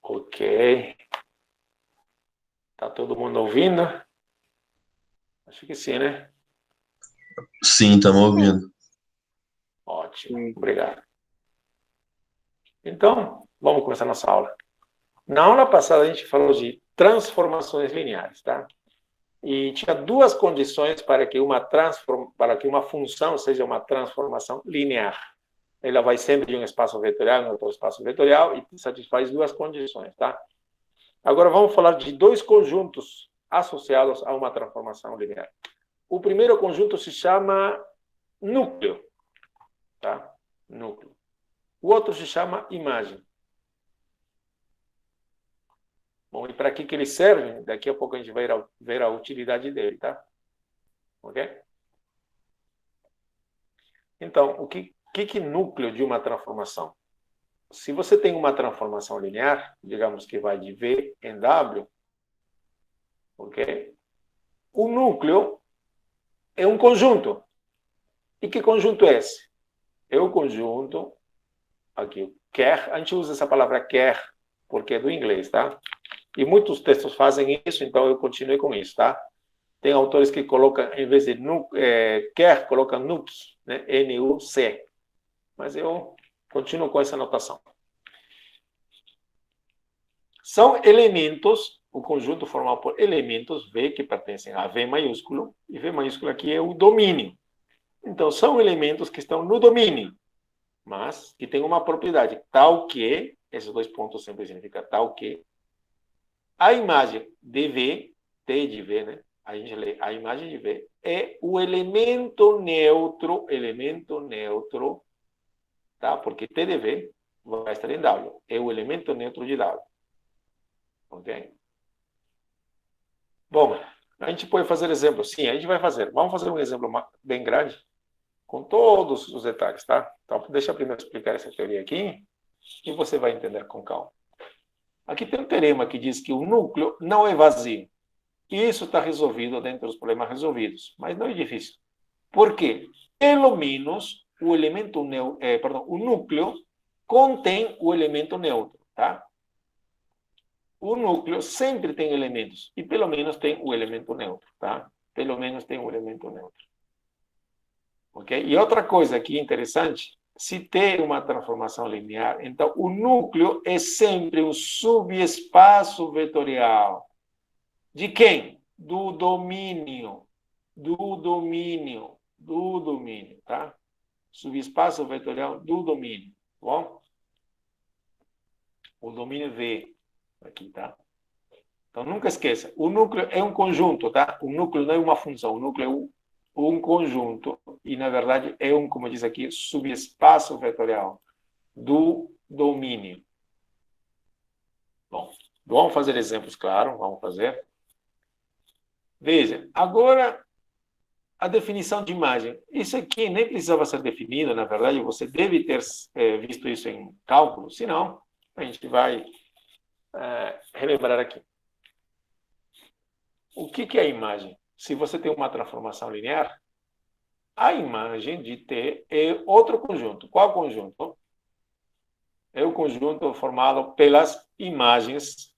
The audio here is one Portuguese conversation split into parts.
Ok. Tá todo mundo ouvindo? Acho que sim, né? Sim, estamos ouvindo. Ótimo, obrigado. Então, vamos começar nossa aula. Na aula passada a gente falou de transformações lineares, tá? E tinha duas condições para que uma função seja uma transformação linear. Ela vai sempre de um espaço vetorial em outro espaço vetorial e satisfaz duas condições, tá? Agora vamos falar de dois conjuntos associados a uma transformação linear. O primeiro conjunto se chama núcleo, tá? Núcleo. O outro se chama imagem. Bom, e para que ele serve? Daqui a pouco a gente vai ver a utilidade dele, tá? Ok? Então, o que núcleo de uma transformação? Se você tem uma transformação linear, digamos que vai de V em W, ok? O núcleo é um conjunto. E que conjunto é esse? É o conjunto, aqui, quer, a gente usa essa palavra quer, porque é do inglês, tá? E muitos textos fazem isso, então eu continuei com isso, tá? Tem autores que colocam, em vez de quer, colocam nuc, né? N-U-C. Mas eu continuo com essa notação. São elementos, o conjunto formado por elementos V que pertencem a V maiúsculo, e V maiúsculo aqui é o domínio. Então, são elementos que estão no domínio, mas que têm uma propriedade tal que, esses dois pontos sempre significam tal que, a imagem de V, T de V, né? A gente lê a imagem de V, é o elemento neutro, tá? Porque T de V vai estar em W, é o elemento neutro de W. Ok? Bom, a gente pode fazer exemplo. Sim, a gente vai fazer. Vamos fazer um exemplo bem grande, com todos os detalhes, tá? Então, deixa eu primeiro explicar essa teoria aqui, e você vai entender com calma. Aqui tem um teorema que diz que o núcleo não é vazio. E isso está resolvido dentro dos problemas resolvidos, mas não é difícil. Por quê? Pelo menos o núcleo contém o elemento neutro, tá? O núcleo sempre tem elementos, e pelo menos tem o elemento neutro, tá? Pelo menos tem o elemento neutro. Ok? E outra coisa aqui interessante, se tem uma transformação linear, então o núcleo é sempre um subespaço vetorial. De quem? Do domínio. Do domínio, tá? Subespaço vetorial do domínio. Bom? O domínio V aqui, tá? Então, nunca esqueça, o núcleo é um conjunto, tá? O núcleo não é uma função, o núcleo é um conjunto. E, na verdade, é como diz aqui, subespaço vetorial do domínio. Bom, vamos fazer exemplos, claro, vamos fazer. Veja, agora a definição de imagem. Isso aqui nem precisava ser definido, na verdade, você deve ter visto isso em cálculo, senão a gente vai relembrar aqui. O que é a imagem? Se você tem uma transformação linear, a imagem de T é outro conjunto. Qual conjunto? É o conjunto formado pelas imagens.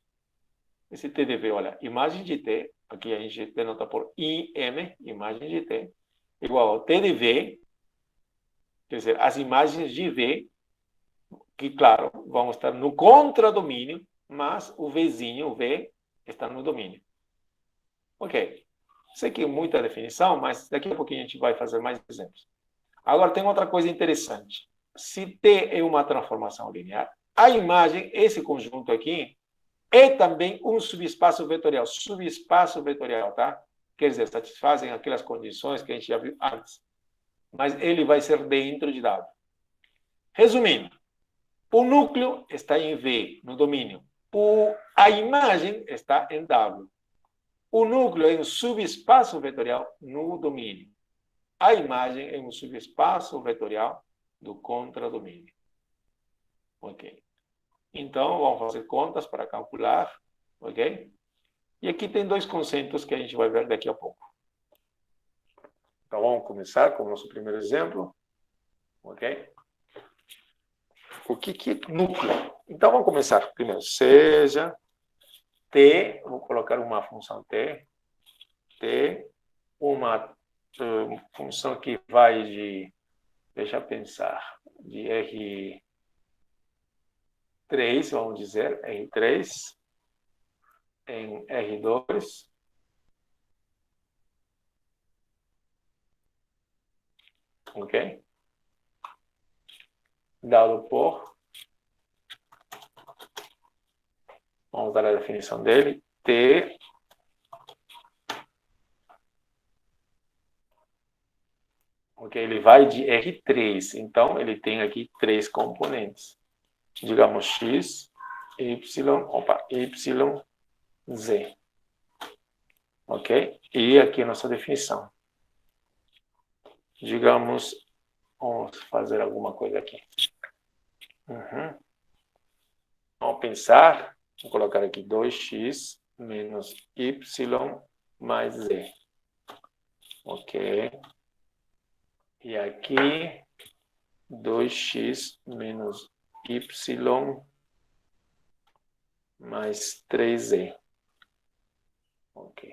Esse T de V, olha, imagem de T, aqui a gente denota por IM, imagem de T, igual ao T de V, quer dizer, as imagens de V, que, claro, vão estar no contradomínio, mas o Vzinho, o V, está no domínio. Ok. Sei que é muita definição, mas daqui a pouquinho a gente vai fazer mais exemplos. Agora, tem outra coisa interessante. Se T é uma transformação linear, a imagem, esse conjunto aqui, é também um subespaço vetorial. Subespaço vetorial, tá? Quer dizer, satisfazem aquelas condições que a gente já viu antes. Mas ele vai ser dentro de W. Resumindo, o núcleo está em V, no domínio. A imagem está em W. O núcleo é um subespaço vetorial no domínio. A imagem é um subespaço vetorial do contradomínio. Ok. Então, vamos fazer contas para calcular. Ok? E aqui tem dois conceitos que a gente vai ver daqui a pouco. Então, vamos começar com o nosso primeiro exemplo. Ok? O que é núcleo? Então, vamos começar. Primeiro, seja T, vou colocar uma função T, uma função que vai de, deixa eu pensar, de R3, vamos dizer, R3, em R2, ok? Dado por, vamos dar a definição dele, T, ok? Ele vai de R3, então ele tem aqui três componentes. Digamos X, Y, Z. Ok? E aqui a nossa definição. Digamos, vamos fazer alguma coisa aqui. Vamos pensar, vou colocar aqui 2x menos y mais z. Ok? E aqui 2x menos y mais 3z. Ok.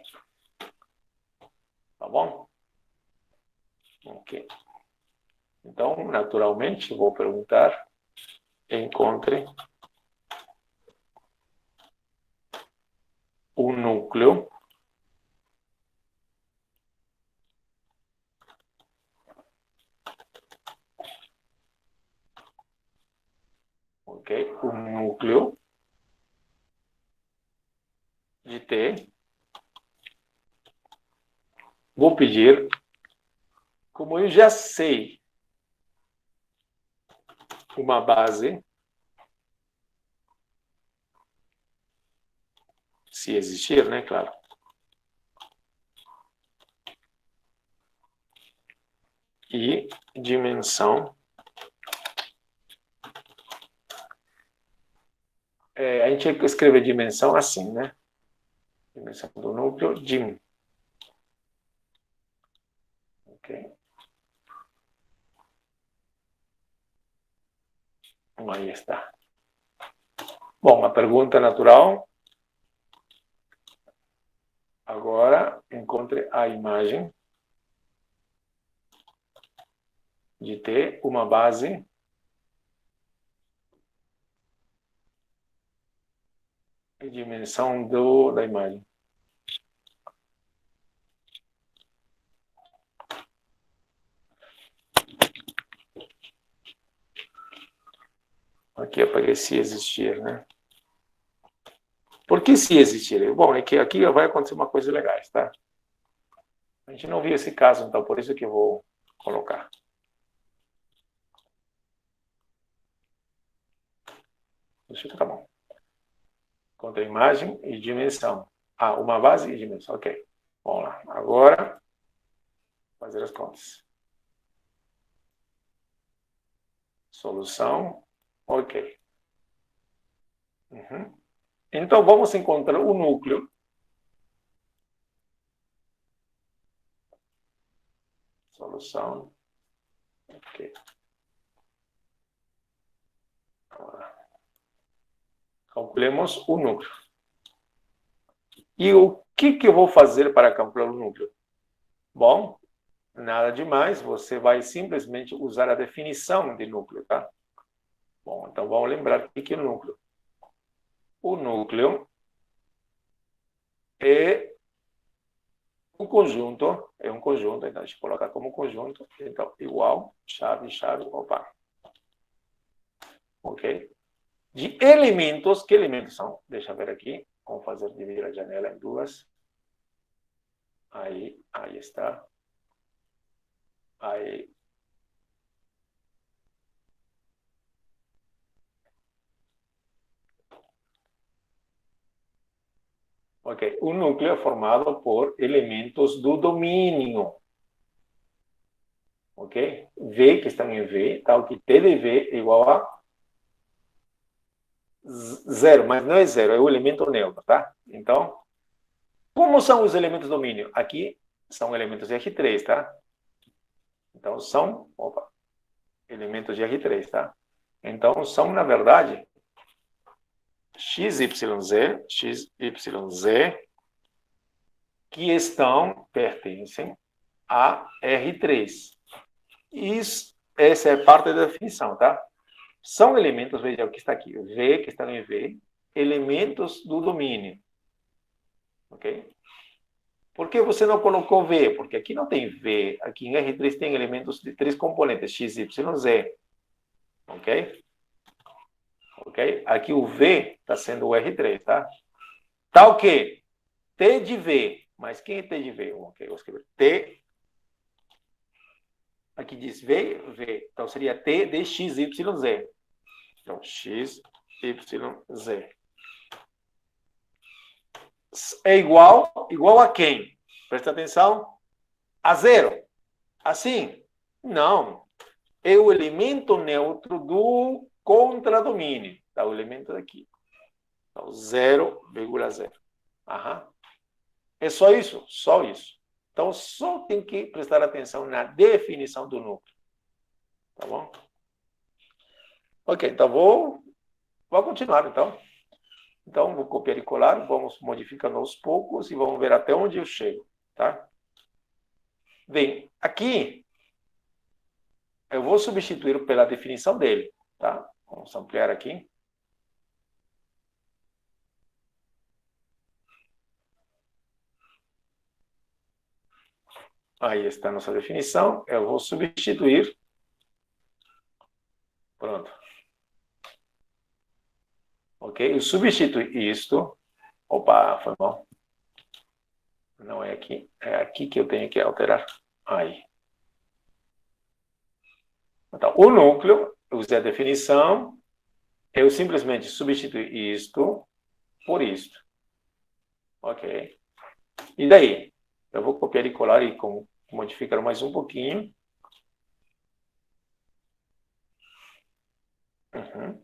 Tá bom? Ok. Então, naturalmente, vou perguntar, encontre o núcleo o núcleo de T. Vou pedir, como eu já sei uma base, se existir, né, claro. E dimensão. A gente escreve dimensão assim, né? Dimensão do núcleo, dim. Ok. Aí está. Bom, a pergunta natural. Agora, encontre a imagem de T, uma base e dimensão da imagem. Aqui apaguei se existir, né? Por que se existir? Bom, é que aqui vai acontecer uma coisa legal, tá? A gente não viu esse caso, então por isso que eu vou colocar. Isso que tá bom. Contra imagem e dimensão. Ah, uma base e dimensão. Ok. Vamos lá. Agora, fazer as contas. Solução. Ok. Então, vamos encontrar o núcleo. Solução. Ok. Agora, calculemos o núcleo. E o que eu vou fazer para calcular o núcleo? Bom, nada demais, você vai simplesmente usar a definição de núcleo, tá? Bom, então vamos lembrar o que é o núcleo. O núcleo é um conjunto, então a gente coloca como conjunto, então igual, chave, opa. Ok? De elementos, que elementos são? Deixa eu ver aqui, vamos fazer dividir a janela em duas. Aí está. Aí. Ok, o núcleo é formado por elementos do domínio. Ok? V, que estão em V, tal que T de V é igual a zero, mas não é zero, é o elemento neutro, tá? Então, como são os elementos do domínio? Aqui são elementos de R3, tá? Então, são, elementos de R3, tá? Então, são, na verdade, XYZ que pertencem a R3. Essa é parte da definição, tá? São elementos, veja o que está aqui, V, que está em V, elementos do domínio. Ok? Por que você não colocou V? Porque aqui não tem V. Aqui em R3 tem elementos de 3 componentes, X, Y, Z. Ok? Ok? Aqui o V está sendo o R3, tá? Tá o quê? T de V. Mas quem é T de V? Ok, vou escrever. T. Aqui diz V, V. Então seria T de X, Y, Z. Então, X, Y, Z. É igual a quem? Presta atenção. A zero. Assim? Não. É o elemento neutro do contradomínio. Tá, o elemento daqui. Então, 0,0. Aham. É só isso? Só isso. Então, só tem que prestar atenção na definição do núcleo. Tá bom? Ok, então vou continuar, então. Então, vou copiar e colar, vamos modificando aos poucos e vamos ver até onde eu chego, tá? Bem, aqui, eu vou substituir pela definição dele, tá? Vamos ampliar aqui. Aí está a nossa definição. Eu vou substituir. Pronto. Ok? Eu substituo isto. Opa, foi mal. Não é aqui. É aqui que eu tenho que alterar. Aí. Então, o núcleo, eu usei a definição. Eu simplesmente substituo isto por isto. Ok? E daí? Eu vou copiar e colar e modificar mais um pouquinho. Uhum.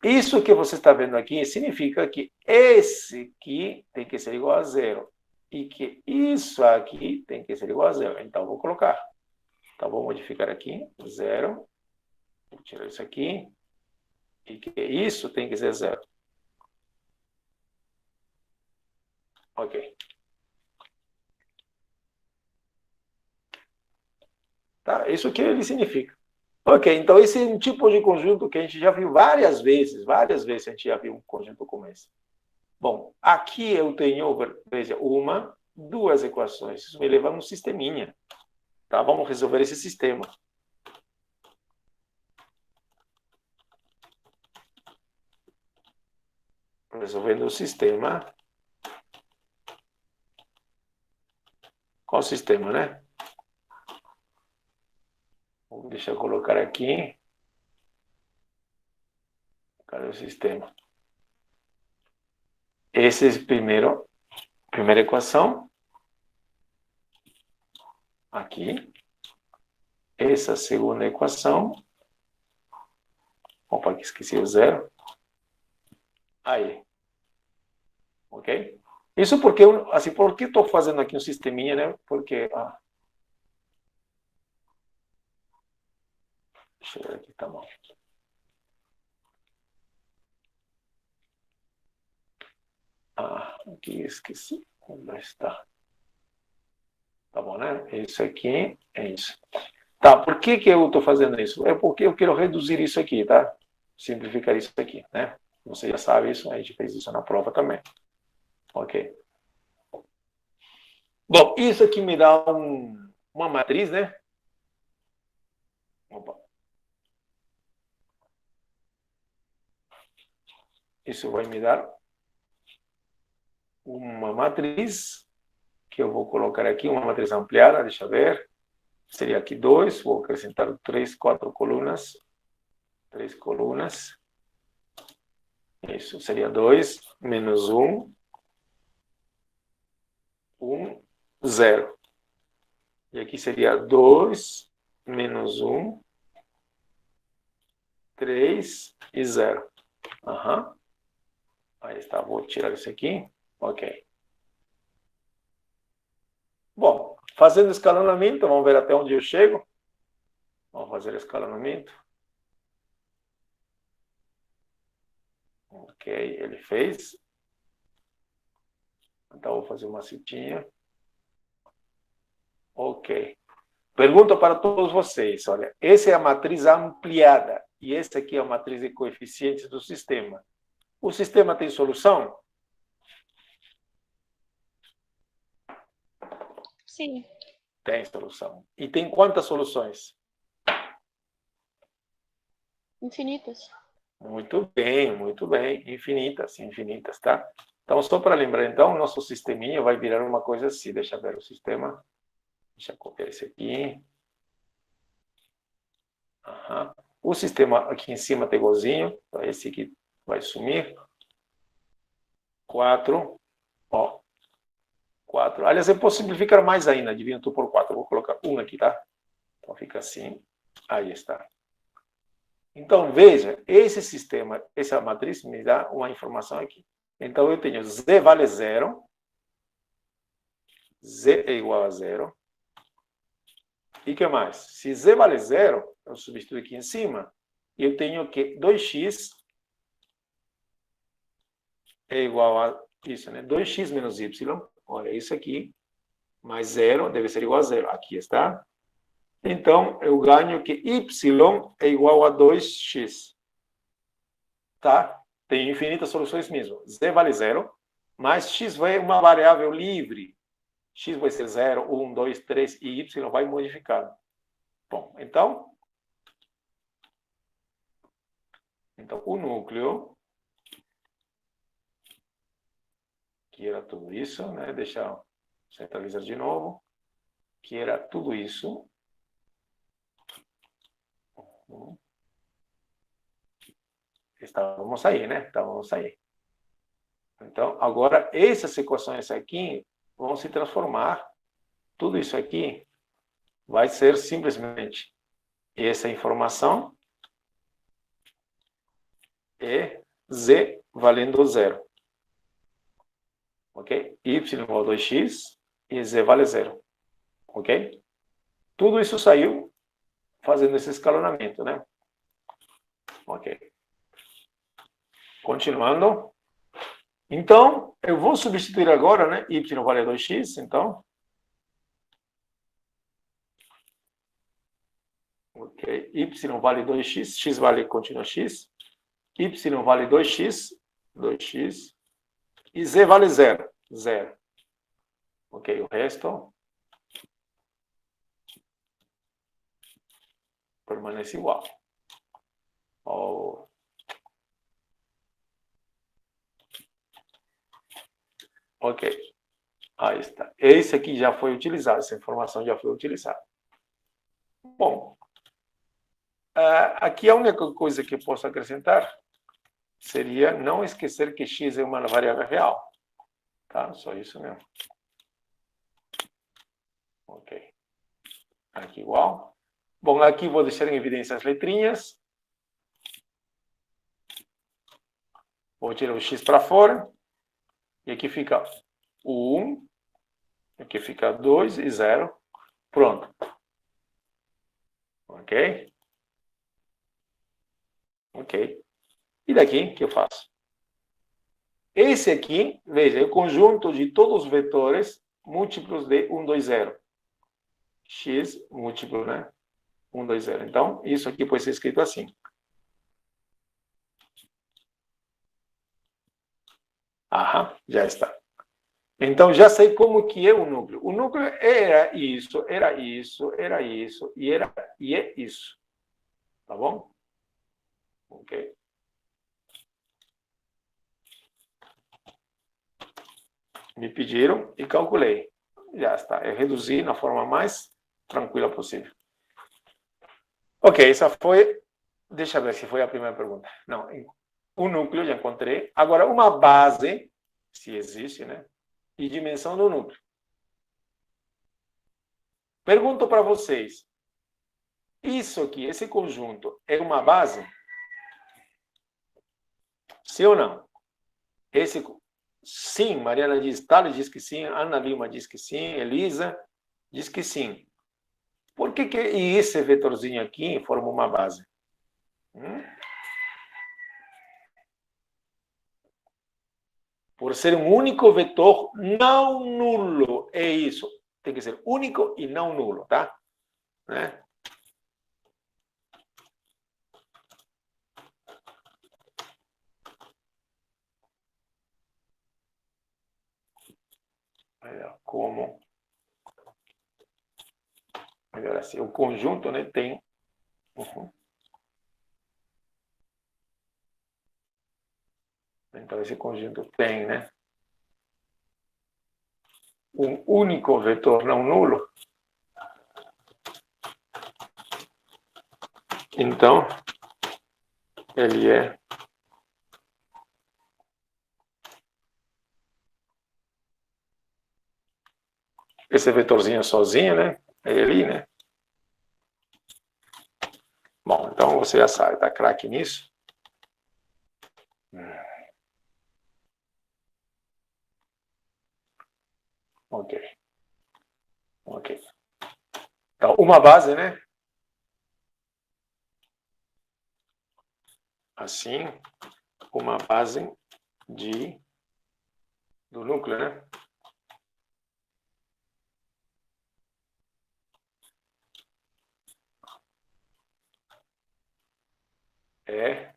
Isso que você está vendo aqui significa que esse aqui tem que ser igual a zero. E que isso aqui tem que ser igual a zero. Então, vou colocar. Então, vou modificar aqui. Zero. Vou tirar isso aqui. E que isso tem que ser zero. Ok. Tá? Isso que ele significa. Ok, então esse é um tipo de conjunto que a gente já viu várias vezes a gente já viu um conjunto como esse. Bom, aqui eu tenho, veja, uma, duas equações. Isso me leva a um sisteminha. Tá? Vamos resolver esse sistema. Resolvendo o sistema. Qual sistema, né? Deixa eu colocar aqui. Cadê o sistema? Esse é a primeira equação. Aqui. Essa segunda equação. Opa, aqui esqueci o zero. Aí. Ok? Isso porque, assim, por que estou fazendo aqui um sisteminha, né? Porque, deixa eu ver aqui, tá bom. Aqui esqueci. Onde está? Tá bom, né? Isso aqui é isso. Tá, por que eu estou fazendo isso? É porque eu quero reduzir isso aqui, tá? Simplificar isso aqui, né? Você já sabe isso, a gente fez isso na prova também. Ok. Bom, isso aqui me dá uma matriz, né? Opa. Isso vai me dar uma matriz que eu vou colocar aqui, uma matriz ampliada, deixa eu ver. Seria aqui 2, vou acrescentar 3, 4 colunas. 3 colunas. Isso, seria 2 menos 1, 1, 0. E aqui seria 2 menos 1, 3 e 0. Uhum. Aí está, vou tirar isso aqui. Ok. Bom, fazendo escalonamento, vamos ver até onde eu chego. Vamos fazer escalonamento. Ok, ele fez. Então, vou fazer uma setinha. Ok. Pergunta para todos vocês, olha, essa é a matriz ampliada e essa aqui é a matriz de coeficientes do sistema. O sistema tem solução? Sim. Tem solução. E tem quantas soluções? Infinitas. Muito bem, muito bem. Infinitas, infinitas, tá? Então, só para lembrar, então, o nosso sisteminha vai virar uma coisa assim. Deixa eu ver o sistema. Deixa eu copiar esse aqui. Uhum. O sistema aqui em cima tem igualzinho. Então, esse aqui vai sumir. 4. Ó. 4. Aliás, eu posso simplificar mais ainda. Adivinha, tu por 4. Eu vou colocar 1 aqui, tá? Então, fica assim. Aí está. Então, veja, esse sistema, essa matriz me dá uma informação aqui. Então, eu tenho z vale 0. Z é igual a 0. E o que mais? Se z vale 0, eu substituo aqui em cima, eu tenho que 2x é igual a isso, né? 2x menos y, olha, isso aqui, mais 0 deve ser igual a 0. Aqui está. Então, eu ganho que y é igual a 2x. Tá? Tem infinitas soluções mesmo. Z vale 0, mas x vai uma variável livre. X vai ser 0, 1, 2, 3 e y vai modificando. Bom, então o núcleo, que era tudo isso, né? Deixa eu centralizar de novo, que era tudo isso. Estávamos aí, né? Estávamos aí. Então, agora, essas equações aqui vão se transformar. Tudo isso aqui vai ser simplesmente essa informação e z valendo 0. Ok? Y igual a 2x e z vale 0. Ok? Tudo isso saiu fazendo esse escalonamento, né? Ok. Continuando. Então, eu vou substituir agora, né? Y vale 2x, então. Ok. Y vale 2x, x vale continua x. Y vale 2x, 2x. E z vale 0, 0. Ok, o resto permanece igual. Oh. Ok, aí está. Esse aqui já foi utilizado, essa informação já foi utilizada. Bom, aqui a única coisa que eu posso acrescentar seria não esquecer que x é uma variável real. Tá? Só isso mesmo. Ok. Aqui igual. Bom, aqui vou deixar em evidência as letrinhas. Vou tirar o x para fora. E aqui fica o 1. Aqui fica 2 e 0. Pronto. Ok? Ok. E daqui, o que eu faço? Esse aqui, veja, é o conjunto de todos os vetores múltiplos de 1, 2, 0. X múltiplo, né? 1, 2, 0. Então, isso aqui pode ser escrito assim. Aham, já está. Então, já sei como que é o núcleo. O núcleo era isso, era isso, era isso, e é isso. Tá bom? Ok. Me pediram e calculei. Já está. Eu reduzi na forma mais tranquila possível. Ok, essa foi... Deixa eu ver se foi a primeira pergunta. Não, o núcleo já encontrei. Agora, uma base, se existe, né? E dimensão do núcleo. Pergunto para vocês. Isso aqui, esse conjunto, é uma base? Sim ou não? Sim, Mariana diz, Thales diz que sim, Ana Lima diz que sim, Elisa diz que sim. Por que esse vetorzinho aqui forma uma base? Por ser um único vetor não nulo. É isso. Tem que ser único e não nulo, tá? Né? Como melhor assim, o conjunto, né, tem então esse conjunto tem, né, um único vetor não nulo. Então ele é esse vetorzinho sozinho, né? É ele, né? Bom, então você já sabe, tá craque nisso. Ok. Ok. Então, uma base, né? Assim, uma base do núcleo, né? É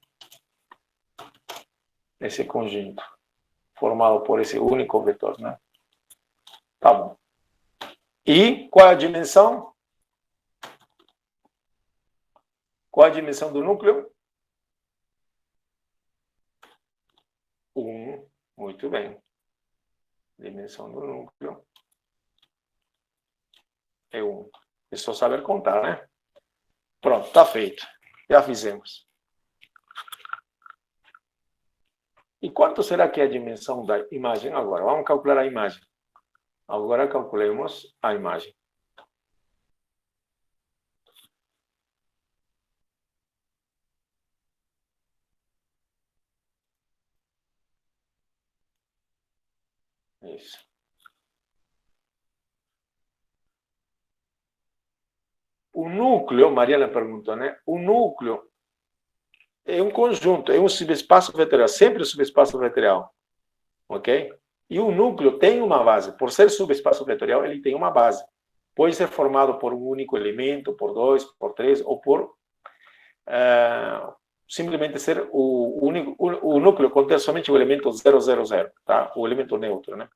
esse conjunto formado por esse único vetor, né? Tá bom. E qual é a dimensão? Qual é a dimensão do núcleo? 1. Muito bem. Dimensão do núcleo é 1. É só saber contar, né? Pronto, tá feito. Já fizemos. E quanto será que é a dimensão da imagem agora? Vamos calcular a imagem. Agora calculemos a imagem. Isso. O núcleo, Mariana perguntou, né? O núcleo é um conjunto, é um subespaço vetorial, sempre um subespaço vetorial, ok? E o núcleo tem uma base. Por ser subespaço vetorial, ele tem uma base. Pode ser formado por um único elemento, por dois, por três, ou por simplesmente ser o núcleo contém somente o elemento 000, tá? O elemento neutro, né?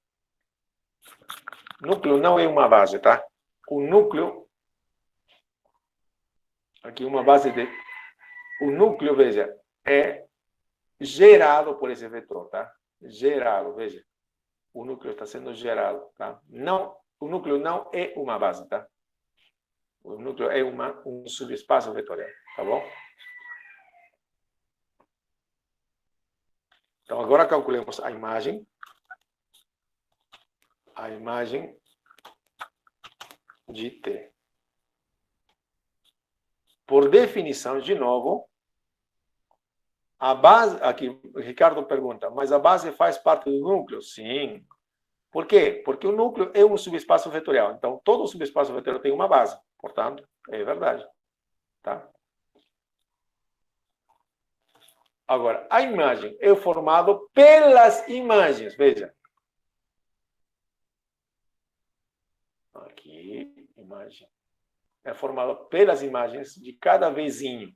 Núcleo não é uma base, tá? O núcleo, aqui uma base de... O núcleo, veja, é gerado por esse vetor, tá? Gerado, veja. O núcleo está sendo gerado, tá? Não, o núcleo não é uma base, tá? O núcleo é um subespaço vetorial, tá bom? Então, agora calculemos a imagem. A imagem de T. Por definição, de novo, a base... Aqui, o Ricardo pergunta, mas a base faz parte do núcleo? Sim. Por quê? Porque o núcleo é um subespaço vetorial. Então, todo subespaço vetorial tem uma base. Portanto, é verdade. Tá? Agora, a imagem é formada pelas imagens. Veja. Aqui, imagem. É formada pelas imagens de cada vezinho.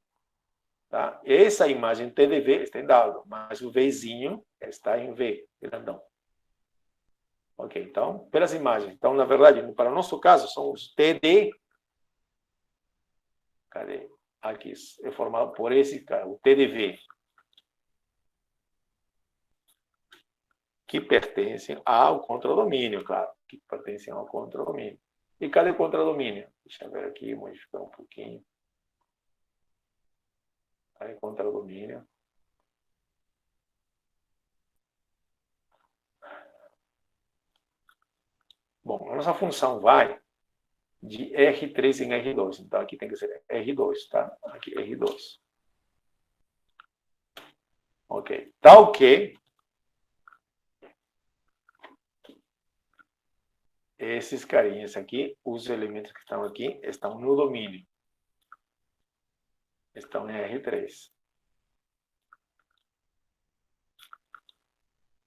Tá? Essa imagem T de V está em W, mas o Vzinho está em V, grandão. Ok, então, pelas imagens. Então, na verdade, para o nosso caso, são os TD. Cadê? Aqui, é formado por esse cara, o TDV. Que pertencem ao contradomínio, claro. Que pertencem ao contradomínio. E cadê o contradomínio? Deixa eu ver aqui, modificar um pouquinho. Cadê o contradomínio? Bom, a nossa função vai de R3 em R2. Então, aqui tem que ser R2, tá? Aqui, R2. Ok. Tal que esses carinhas aqui, os elementos que estão aqui, estão no domínio. Estão em R3.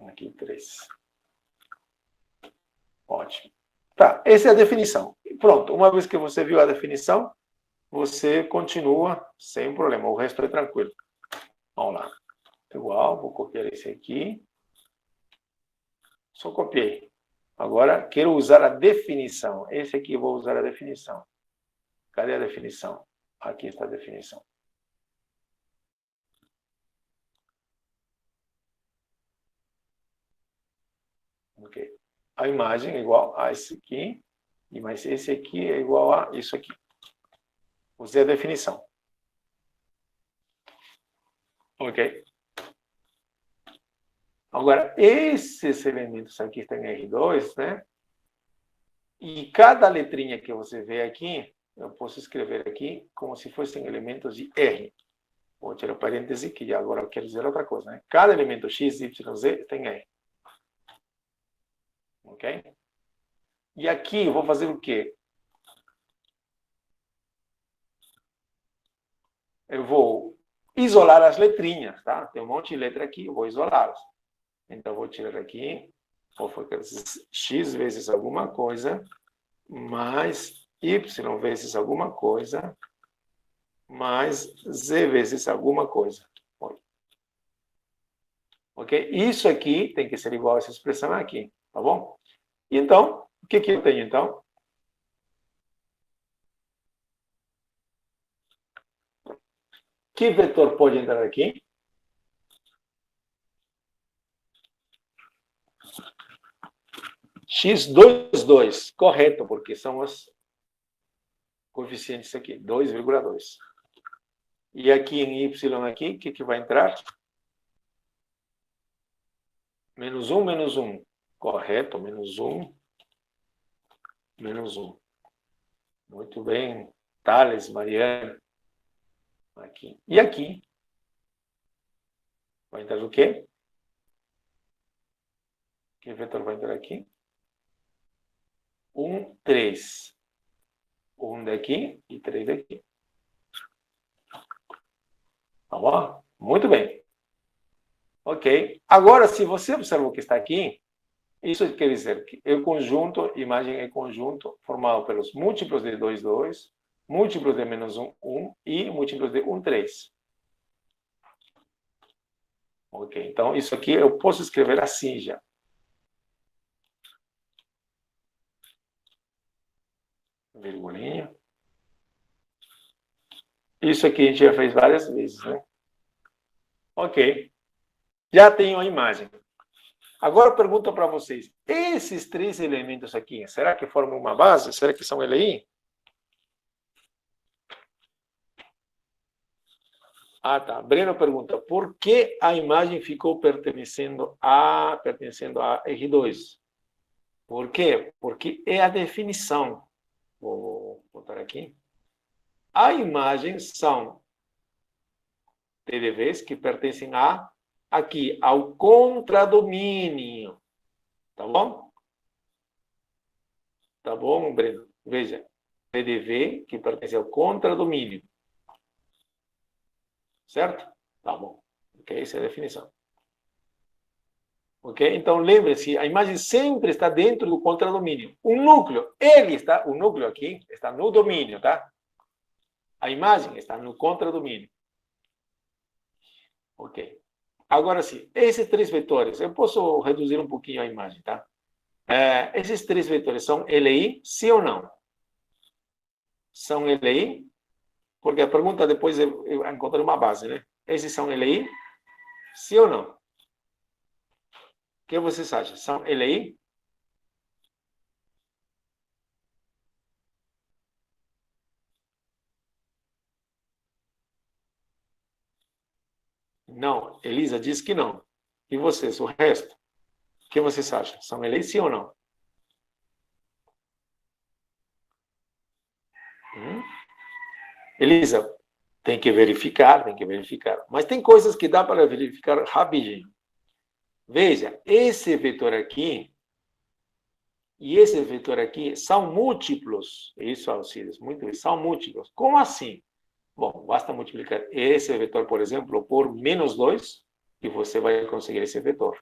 Aqui 3. Ótimo. Tá, essa é a definição. Pronto, uma vez que você viu a definição, você continua sem problema. O resto é tranquilo. Vamos lá. Igual, vou copiar esse aqui. Só copiei. Agora, quero usar a definição. Esse aqui eu vou usar a definição. Cadê a definição? Aqui está a definição. Ok. A imagem é igual a esse aqui, mas esse aqui é igual a isso aqui. Usei a definição. Ok? Agora, esses elementos aqui estão em R2, né? E cada letrinha que você vê aqui, eu posso escrever aqui como se fossem elementos de R. Vou tirar parêntese, que agora eu quero dizer outra coisa, né? Cada elemento X, Y, Z tem R. Ok? E aqui eu vou fazer o quê? Eu vou isolar as letrinhas, tá? Tem um monte de letra aqui, eu vou isolá-las. Então, eu vou tirar aqui, vou fazer x vezes alguma coisa, mais y vezes alguma coisa, mais z vezes alguma coisa. Ok? Isso aqui tem que ser igual a essa expressão aqui, tá bom? Então, o que eu tenho, então? Que vetor pode entrar aqui? x22, correto, porque são os coeficientes aqui, 2,2. E aqui em y aqui, o que vai entrar? Menos 1, menos 1. Correto, menos 1, menos 1. Muito bem, Thales, Mariana. Aqui. E aqui? Vai entrar o quê? Que vetor vai entrar aqui? 1, 3. 1 daqui e 3 daqui. Tá bom? Muito bem. Ok. Agora, se você observa o que está aqui, isso quer dizer que o conjunto, imagem é conjunto formado pelos múltiplos de 2, 2, múltiplos de menos 1, 1 e múltiplos de 1, 3. Ok, então isso aqui eu posso escrever assim já. Virgulinha. Isso aqui a gente já fez várias vezes, né? Ok. Já tenho a imagem. Agora eu pergunto para vocês, esses 3 elementos aqui, será que formam uma base? Será que são LI? Ah, tá. Breno pergunta, por que a imagem ficou pertencendo a R2? Por quê? Porque é a definição. Vou botar aqui. A imagem são TDVs que pertencem aqui, ao contradomínio. Tá bom? Tá bom, Breno? Veja, PDV que pertence ao contradomínio. Certo? Tá bom. Ok, essa é a definição. Ok? Então, lembre-se, a imagem sempre está dentro do contradomínio. O núcleo, o núcleo aqui está no domínio, tá? A imagem está no contradomínio. Ok. Agora sim, esses 3 vetores, eu posso reduzir um pouquinho a imagem, tá? Esses 3 vetores são LI, sim ou não? São LI? Porque a pergunta depois eu encontrei uma base, né? Esses são LI? Sim ou não? O que vocês acham? São LI? Não. Elisa diz que não. E vocês, o resto? O que vocês acham? São LI, sim ou não? Elisa, tem que verificar. Mas tem coisas que dá para verificar rapidinho. Veja, esse vetor aqui e esse vetor aqui são múltiplos. Isso, Alcides, muito bem, são múltiplos. Como assim? Bom, basta multiplicar esse vetor, por exemplo, por menos 2, e você vai conseguir esse vetor.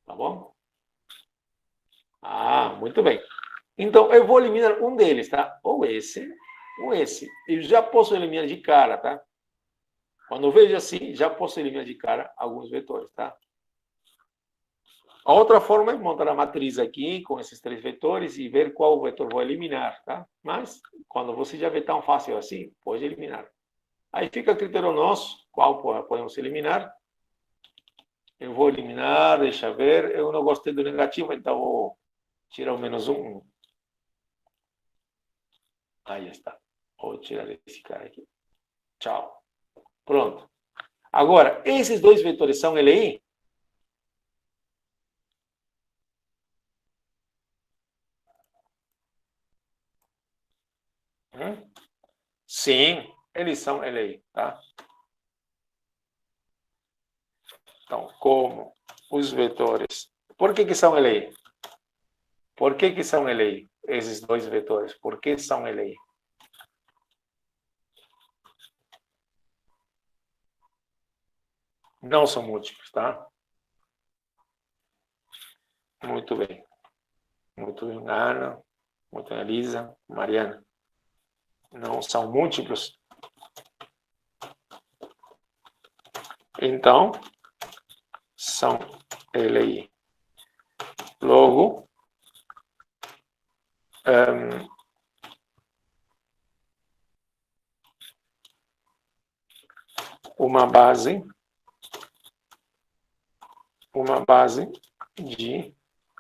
Tá bom? Ah, muito bem. Então, eu vou eliminar um deles, tá? Ou esse. Eu já posso eliminar de cara, tá? Quando eu vejo assim, já posso eliminar de cara alguns vetores, tá? A outra forma é montar a matriz aqui com esses 3 vetores e ver qual vetor vou eliminar, tá? Mas, quando você já vê tão fácil assim, pode eliminar. Aí fica a critério nosso, qual podemos eliminar. Eu vou eliminar, deixa eu ver. Eu não gostei do negativo, então vou tirar o -1. Aí está. Vou tirar esse cara aqui. Tchau. Pronto. Agora, esses 2 vetores são LI? Sim, eles são LI, tá? Então, como os vetores... Por que são LI? Por que são LI? Esses 2 vetores, por que são LI? Não são múltiplos, tá? Muito bem. Muito bem, Ana. Muito bem, Elisa. Mariana. Não são múltiplos. Então, são LI. Logo, uma base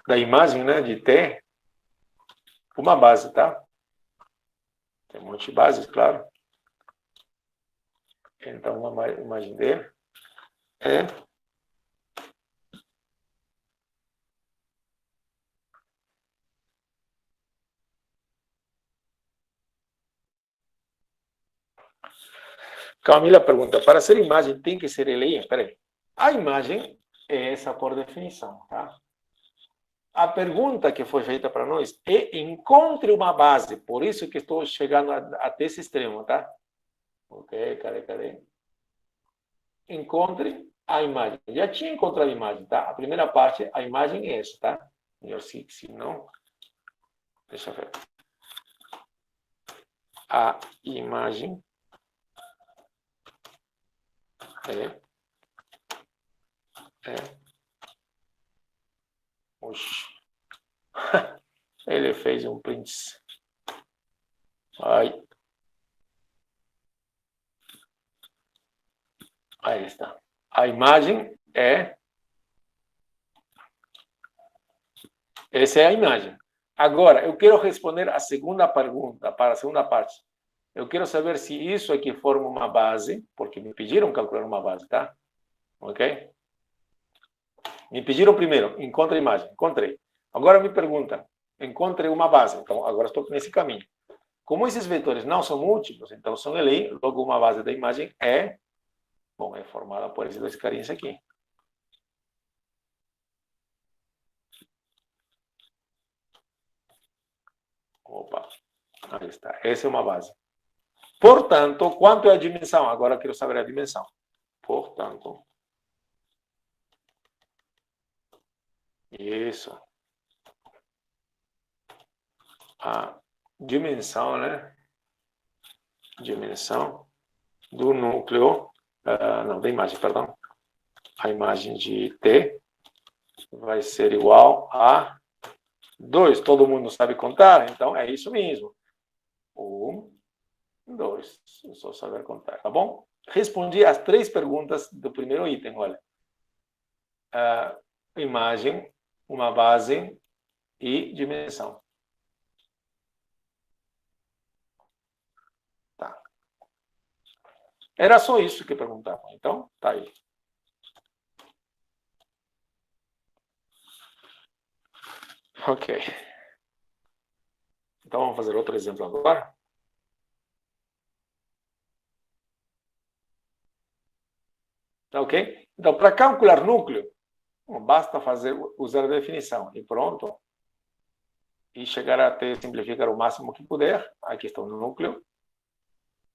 da imagem, né, de T, uma base, tá? Tem um monte de bases, claro. Então, uma imagem dele é Camila pergunta, para ser imagem tem que ser LI? Espera aí. A imagem é essa por definição, tá? A pergunta que foi feita para nós é encontre uma base. Por isso que estou chegando até esse extremo, tá? Ok, cadê? Encontre a imagem. Já tinha encontrado a imagem, tá? A primeira parte, a imagem é essa, tá? Melhor se não... Deixa eu ver. A imagem Oxi. Ele fez um print. Aí está. A imagem é... Essa é a imagem. Agora, eu quero responder a segunda pergunta, para a segunda parte. Eu quero saber se isso aqui forma uma base, porque me pediram calcular uma base, tá? Ok? Me pediram primeiro, encontre a imagem. Encontrei. Agora me pergunta, encontre uma base. Então, agora estou nesse caminho. Como esses vetores não são múltiplos, então são LI, logo uma base da imagem é formada por esses 2 carinhas aqui. Opa, aí está. Essa é uma base. Portanto, quanto é a dimensão? Agora eu quero saber a dimensão. Portanto, isso. A dimensão, né? Dimensão do núcleo, não, da imagem, perdão. A imagem de T vai ser igual a 2. Todo mundo sabe contar? Então, é isso mesmo. 1, 2. Eu só saber contar, tá bom? Respondi as 3 perguntas do primeiro item, olha. Imagem, uma base e dimensão. Tá. Era só isso que perguntavam. Então, tá aí. Ok. Então, vamos fazer outro exemplo agora. Tá ok? Então, para calcular núcleo, basta usar a definição e pronto. E chegar até simplificar o máximo que puder. Aqui está o núcleo.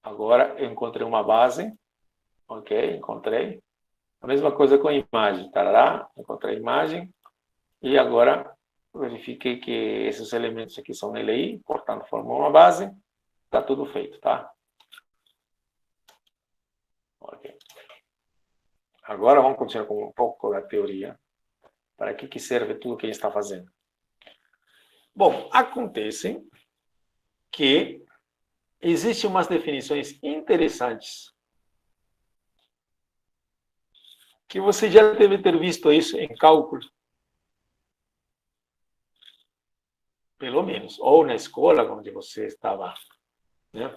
Agora, encontrei uma base. Ok, encontrei. A mesma coisa com a imagem. Tarará, encontrei a imagem. E agora, verifiquei que esses elementos aqui são LI, portanto, formam uma base. Está tudo feito, tá? Ok. Agora vamos continuar com um pouco da teoria. Para que serve tudo o que a gente está fazendo? Bom, acontece que existem umas definições interessantes que você já deve ter visto isso em cálculo. Pelo menos. Ou na escola onde você estava. Né?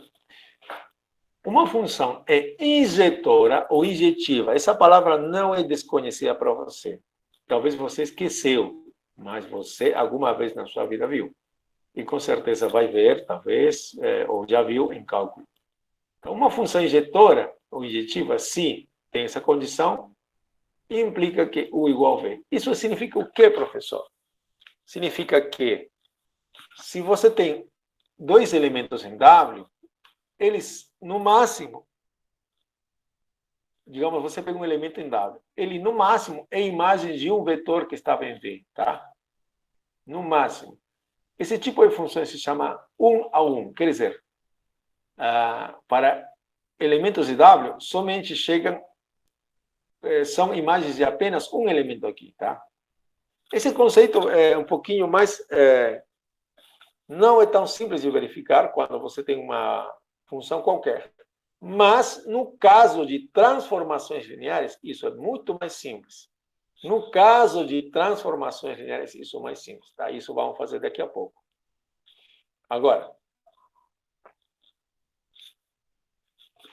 Uma função é injetora ou injetiva. Essa palavra não é desconhecida para você. Talvez você esqueceu, mas você alguma vez na sua vida viu. E com certeza vai ver, talvez, ou já viu em cálculo. Então, uma função injetora ou injetiva, se tem essa condição, implica que U igual V. Isso significa o quê, professor? Significa que, se você tem dois elementos em W, eles, no máximo, digamos, você pega um elemento em W, ele, no máximo, é imagem de um vetor que estava em V, tá? No máximo. Esse tipo de função se chama 1 a 1, quer dizer, para elementos de W, somente chegam, são imagens de apenas um elemento aqui, tá? Esse conceito é um pouquinho mais, não é tão simples de verificar quando você tem uma função qualquer. Mas, no caso de transformações lineares, isso é muito mais simples. No caso de transformações lineares, isso é mais simples, tá? Isso vamos fazer daqui a pouco. Agora,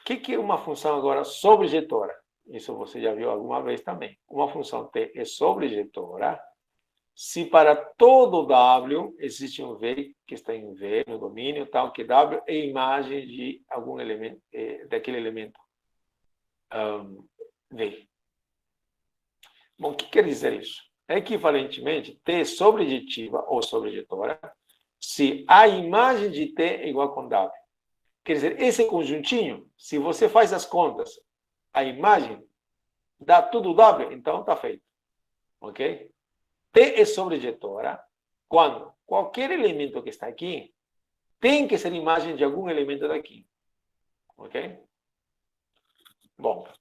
o que é uma função agora sobrejetora? Isso você já viu alguma vez também. Uma função T é sobrejetora se para todo W existe um V que está em V no domínio, tal que W é imagem de algum elemento, daquele elemento V. Bom, o que quer dizer isso? Equivalentemente, T é sobrejetiva ou sobrejetora se a imagem de T é igual com W. Quer dizer, esse conjuntinho, se você faz as contas, a imagem dá tudo W, então está feito. Ok? T é sobrejetora quando qualquer elemento que está aqui tem que ser imagem de algum elemento daqui. Ok? Bom.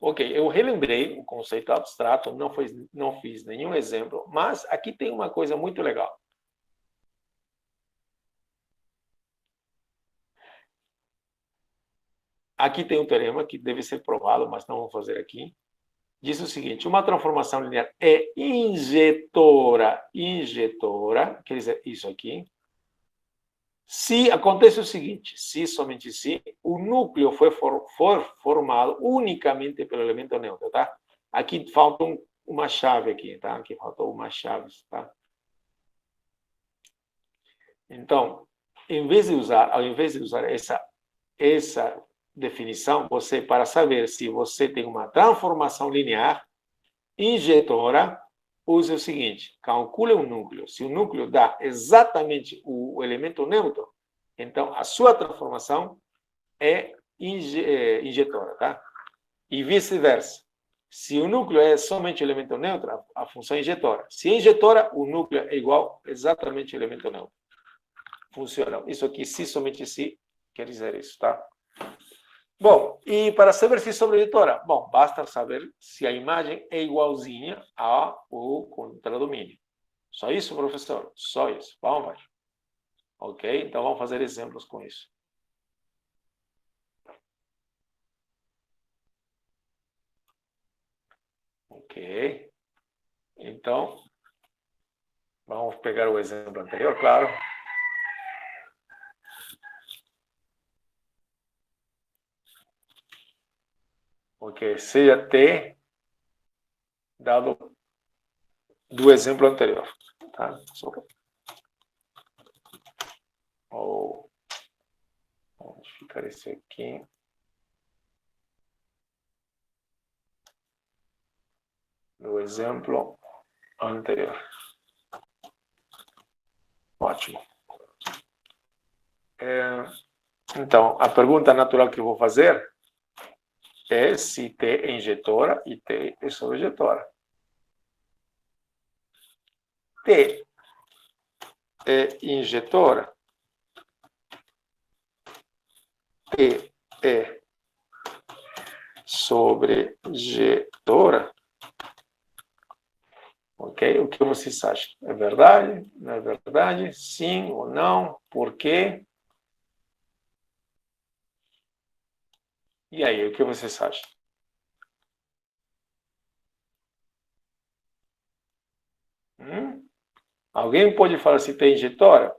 Ok, eu relembrei o conceito abstrato, não fiz nenhum exemplo, mas aqui tem uma coisa muito legal. Aqui tem um teorema que deve ser provado, mas não vou fazer aqui. Diz o seguinte: uma transformação linear é injetora, quer dizer, isso aqui, se acontece o seguinte, se somente se o núcleo for formado unicamente pelo elemento neutro, tá? Aqui falta uma chave aqui, tá? Aqui faltou uma chave, tá? Então, ao invés de usar essa definição, você, para saber se você tem uma transformação linear injetora, use o seguinte: calcule o núcleo. Se o núcleo dá exatamente o elemento neutro, então a sua transformação é injetora, tá? E vice-versa. Se o núcleo é somente o elemento neutro, a função é injetora. Se é injetora, o núcleo é igual exatamente ao elemento neutro. Funciona. Isso aqui, se somente se, quer dizer isso, tá? Bom, e para saber se é sobrejetora? Bom, basta saber se a imagem é igualzinha ao contradomínio. Só isso, professor? Só isso. Vamos lá. Ok? Então, vamos fazer exemplos com isso. Ok. Então, vamos pegar o exemplo anterior, claro. Ok, seja T dado do exemplo anterior. Tá? Vamos ficar esse aqui. Do exemplo anterior. Ótimo. Então, a pergunta natural que eu vou fazer é se T é injetora e T é sobrejetora. T é injetora, T é sobrejetora, ok? O que vocês acham? É verdade? Não é verdade? Sim ou não? Por quê? E aí, o que vocês acham? Alguém pode falar se tem injetora?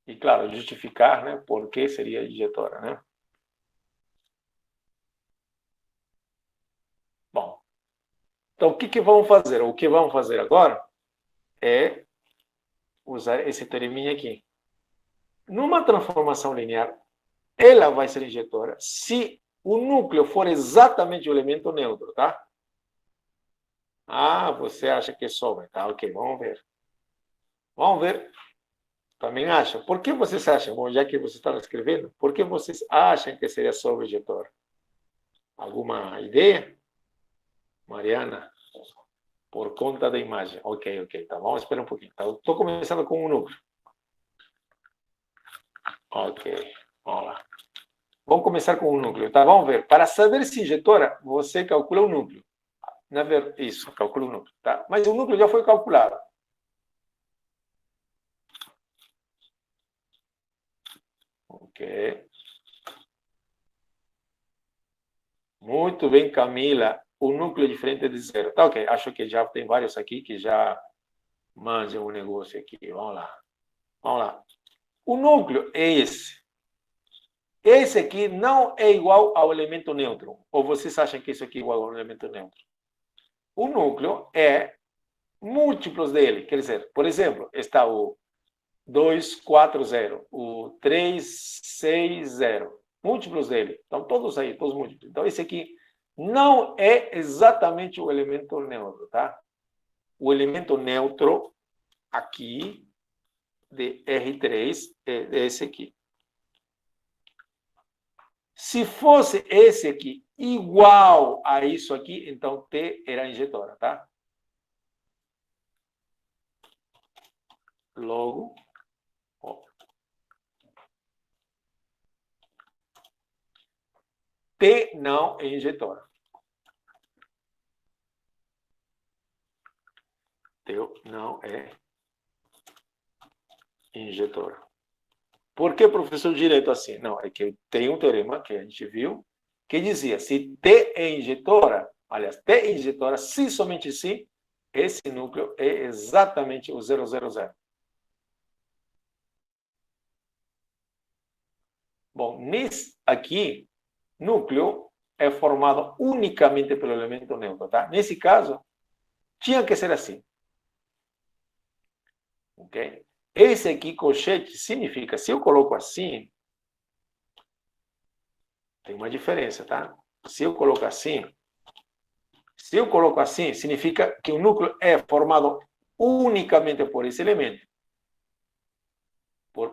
E, claro, justificar, né? Por que seria injetora, né? Bom, então o que vamos fazer? O que vamos fazer agora é usar esse tereminha aqui. Numa transformação linear, ela vai ser injetora se o núcleo for exatamente o elemento neutro, tá? Ah, você acha que sobra, tá? Ok, vamos ver. Vamos ver. Também acha. Por que vocês acham? Bom, já que você está escrevendo, por que vocês acham que seria sobre-injetora? Alguma ideia? Mariana? Por conta da imagem. Ok, ok. Tá, vamos esperar um pouquinho. Tá, estou começando com um núcleo. Ok, vamos lá. Vamos começar com o núcleo, tá? Vamos ver. Para saber se injetora, você calcula o núcleo. Isso, calcula o núcleo, tá? Mas o núcleo já foi calculado. Ok. Muito bem, Camila. O núcleo é diferente de zero. Tá, ok. Acho que já tem vários aqui que já manjam o negócio aqui. Vamos lá. Vamos lá. O núcleo é esse. Esse aqui não é igual ao elemento neutro. Ou vocês acham que isso aqui é igual ao elemento neutro? O núcleo é múltiplos dele. Quer dizer, por exemplo, está o 240, o 360. Múltiplos dele. Então, todos aí, todos múltiplos. Então, esse aqui não é exatamente o elemento neutro, tá? O elemento neutro aqui de R3 é esse aqui. Se fosse esse aqui igual a isso aqui, então T era injetora, tá? Logo, ó, T não é injetora. T não é injetora. Por que, professor, direito assim? Não, é que tem um teorema que a gente viu que dizia, se T é injetora, aliás, T é injetora, se somente se, esse núcleo é exatamente o 000. Bom, nesse aqui, núcleo é formado unicamente pelo elemento neutro, tá? Nesse caso, tinha que ser assim. Ok? Esse aqui, colchete, significa, se eu coloco assim, tem uma diferença, tá? Se eu coloco assim, significa que o núcleo é formado unicamente por esse elemento.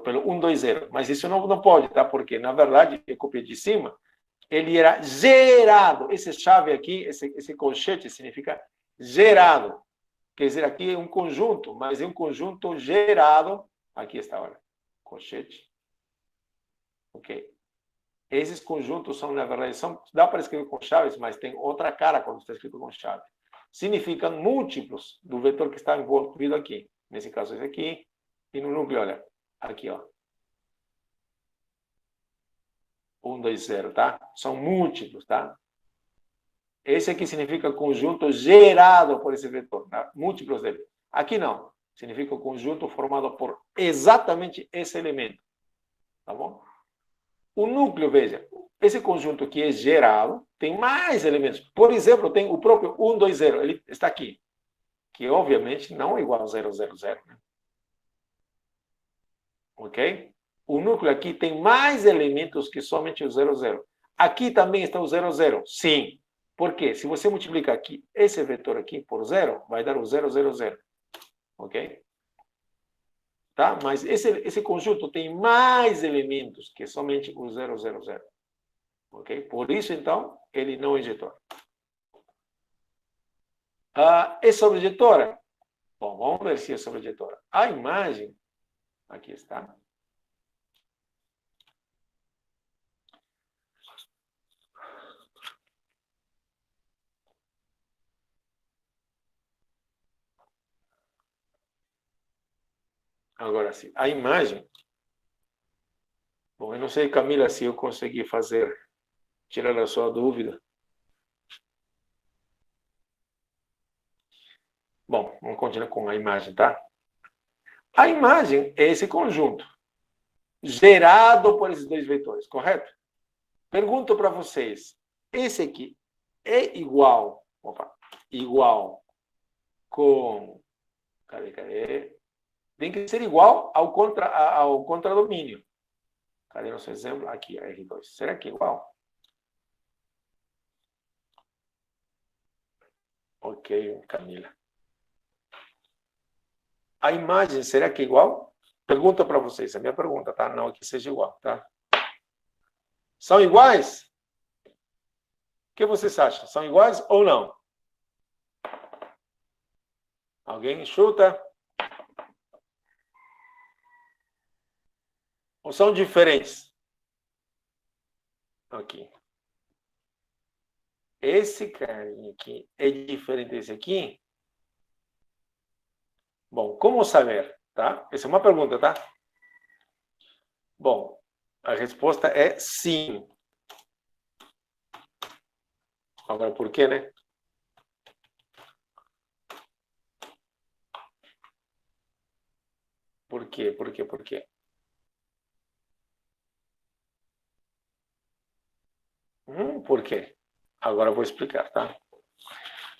Pelo 120. Mas isso não pode, tá? Porque, na verdade, eu copiei de cima, ele era gerado. Essa chave aqui, esse colchete, significa gerado. Quer dizer, aqui é um conjunto, mas é um conjunto gerado. Aqui está, olha. Colchete. Ok. Esses conjuntos são, na verdade, dá para escrever com chaves, mas tem outra cara quando está escrito com chave. Significam múltiplos do vetor que está envolvido aqui. Nesse caso, esse aqui. E no núcleo, olha. Aqui, ó. 120, tá? São múltiplos, tá? Esse aqui significa conjunto gerado por esse vetor, tá? Múltiplos dele. Aqui não. Significa conjunto formado por exatamente esse elemento. Tá bom? O núcleo, veja, esse conjunto que é gerado tem mais elementos. Por exemplo, tem o próprio 120, ele está aqui. Que, obviamente, não é igual a 000, né? Ok? O núcleo aqui tem mais elementos que somente o 00. Aqui também está o 00. Sim. Por quê? Se você multiplicar aqui, esse vetor aqui por 0, vai dar o 000. Ok? Tá? Mas esse conjunto tem mais elementos que somente o 000. Ok? Por isso, então, ele não é injetor. É sobrejetora? Bom, vamos ver se é sobrejetora. A imagem, aqui está. Agora sim, a imagem. Bom, eu não sei, Camila, se eu consegui tirar a sua dúvida. Bom, vamos continuar com a imagem, tá? A imagem é esse conjunto, gerado por esses dois vetores, correto? Pergunto para vocês, esse aqui é igual com, cadê? Tem que ser igual ao contradomínio. Cadê nosso exemplo? Aqui, R2. Será que é igual? Ok, Camila. A imagem, será que é igual? Pergunta para vocês, é a minha pergunta, tá? Não é que seja igual, tá? São iguais? O que vocês acham? São iguais ou não? Alguém chuta? Ou são diferentes? Aqui. Esse carinha aqui é diferente desse aqui? Bom, como saber? Tá? Essa é uma pergunta, tá? Bom, a resposta é sim. Agora, por quê, né? Por quê? Por quê? Por quê? Por quê? Agora eu vou explicar, tá?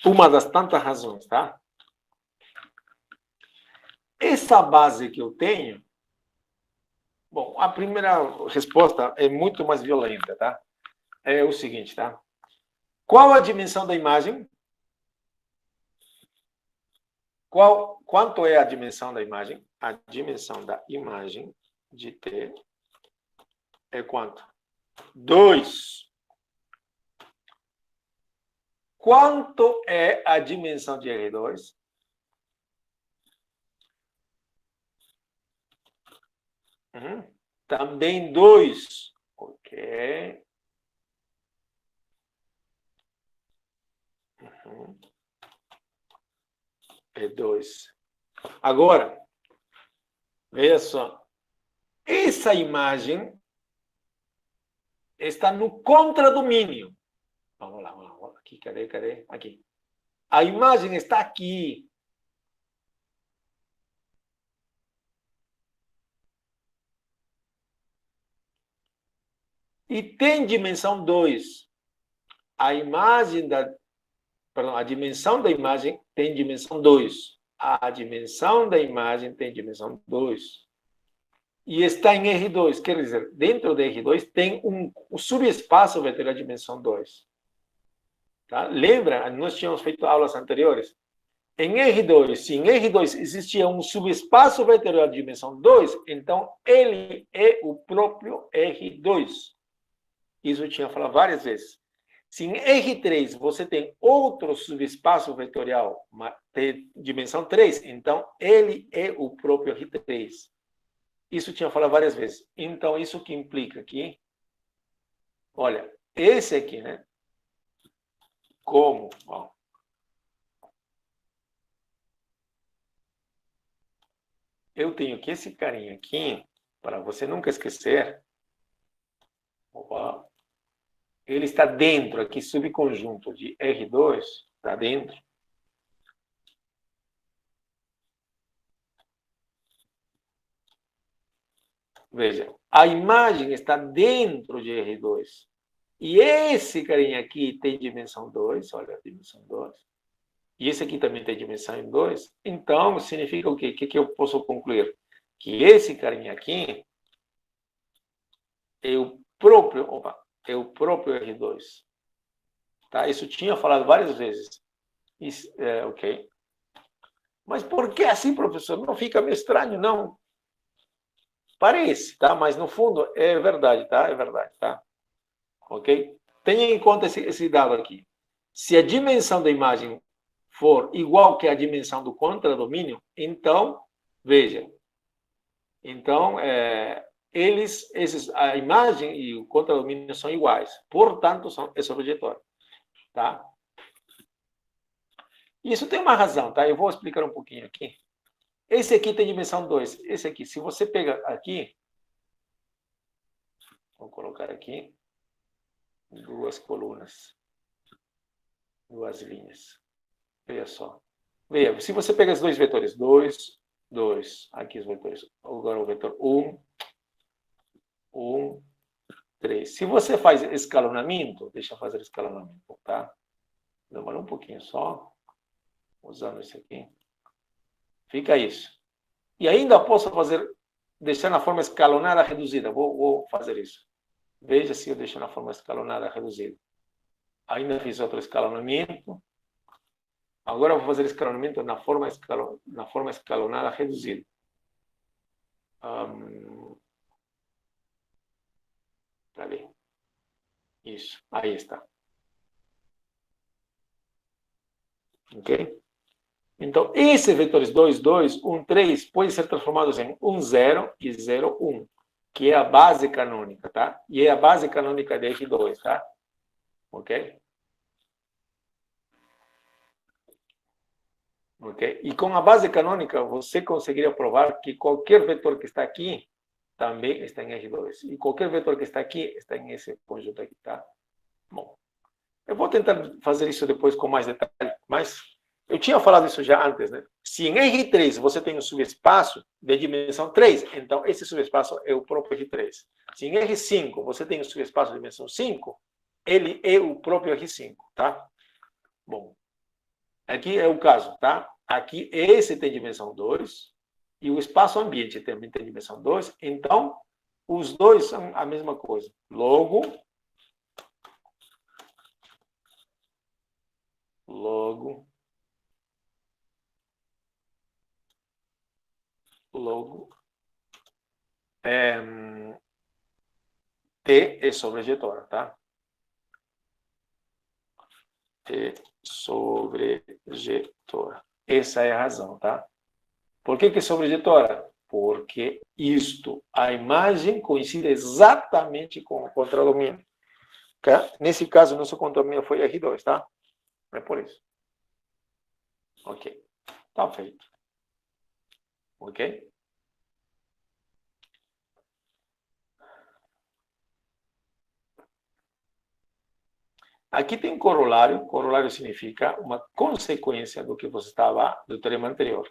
Uma das tantas razões, tá? Essa base que eu tenho, bom, a primeira resposta é muito mais violenta, tá? É o seguinte, tá? Qual a dimensão da imagem? Quanto é a dimensão da imagem? A dimensão da imagem de T é quanto? 2. Quanto é a dimensão de R2? Também 2. Ok. É 2. Agora, veja só. Essa imagem está no contradomínio. Vamos lá. Aqui, cadê? Aqui. A imagem está aqui. E tem dimensão 2. A dimensão da imagem tem dimensão 2. A dimensão da imagem tem dimensão 2. E está em R2, quer dizer, dentro de R2 tem um subespaço vetorial de dimensão 2. Tá? Lembra? Nós tínhamos feito aulas anteriores. Em R2, se em R2 existia um subespaço vetorial de dimensão 2, então ele é o próprio R2. Isso eu tinha falado várias vezes. Se em R3 você tem outro subespaço vetorial de dimensão 3, então ele é o próprio R3. Isso eu tinha falado várias vezes. Então, isso que implica aqui, olha, esse aqui, né? Como? Ó. Eu tenho que esse carinha aqui, para você nunca esquecer, opa, ele está dentro aqui, subconjunto de R2, está dentro. Veja, a imagem está dentro de R2. E esse carinha aqui tem dimensão 2, olha a dimensão 2. E esse aqui também tem dimensão em 2. Então, significa o quê? O que eu posso concluir? Que esse carinha aqui é o próprio R2. Tá? Isso tinha falado várias vezes. Isso, ok. Mas por que assim, professor? Não fica meio estranho, não? Parece, tá? Mas no fundo é verdade, tá? É verdade, tá? Ok? Tenha em conta esse dado aqui. Se a dimensão da imagem for igual que a dimensão do contradomínio, então, veja, então, a imagem e o contradomínio são iguais, portanto, é sobrejetório, tá? Isso tem uma razão, tá? Eu vou explicar um pouquinho aqui. Esse aqui tem dimensão 2. Esse aqui, se você pega aqui, vou colocar aqui, duas colunas, duas linhas. Veja só. Veja, se você pega os dois vetores, 2, 2, aqui os vetores, agora o vetor 1, 1, 3. Se você faz escalonamento, deixa eu fazer escalonamento, tá? Demora um pouquinho só, usando isso aqui. Fica isso. E ainda posso deixar na forma escalonada reduzida. Vou fazer isso. Veja se eu deixo na forma escalonada reduzida. Ainda fiz outro escalonamento. Agora eu vou fazer escalonamento na forma escalonada reduzida. Cadê? Isso. Aí está. Ok? Então, esses vetores 2, 2, 1, 3 podem ser transformados em 1, 0 e 0, 1, que é a base canônica, tá? E é a base canônica de R2, tá? Ok? Ok? E com a base canônica, você conseguiria provar que qualquer vetor que está aqui também está em R2. E qualquer vetor que está aqui está em esse conjunto aqui, tá? Bom, eu vou tentar fazer isso depois com mais detalhe, mas eu tinha falado isso já antes, né? Se em R3 você tem um subespaço de dimensão 3, então esse subespaço é o próprio R3. Se em R5 você tem um subespaço de dimensão 5, ele é o próprio R5, tá? Bom, aqui é o caso, tá? Aqui esse tem dimensão 2 e o espaço ambiente também tem dimensão 2, então os dois são a mesma coisa. Logo, T é sobrejetora, tá? T sobrejetora. Essa é a razão, tá? Por que é sobrejetora? Porque a imagem coincide exatamente com o contradomínio. Tá? Nesse caso, nosso contradomínio foi R2, tá? É por isso. Ok. Tá feito. Ok? Aqui tem corolário. Corolário significa uma consequência do que você estava do teorema anterior.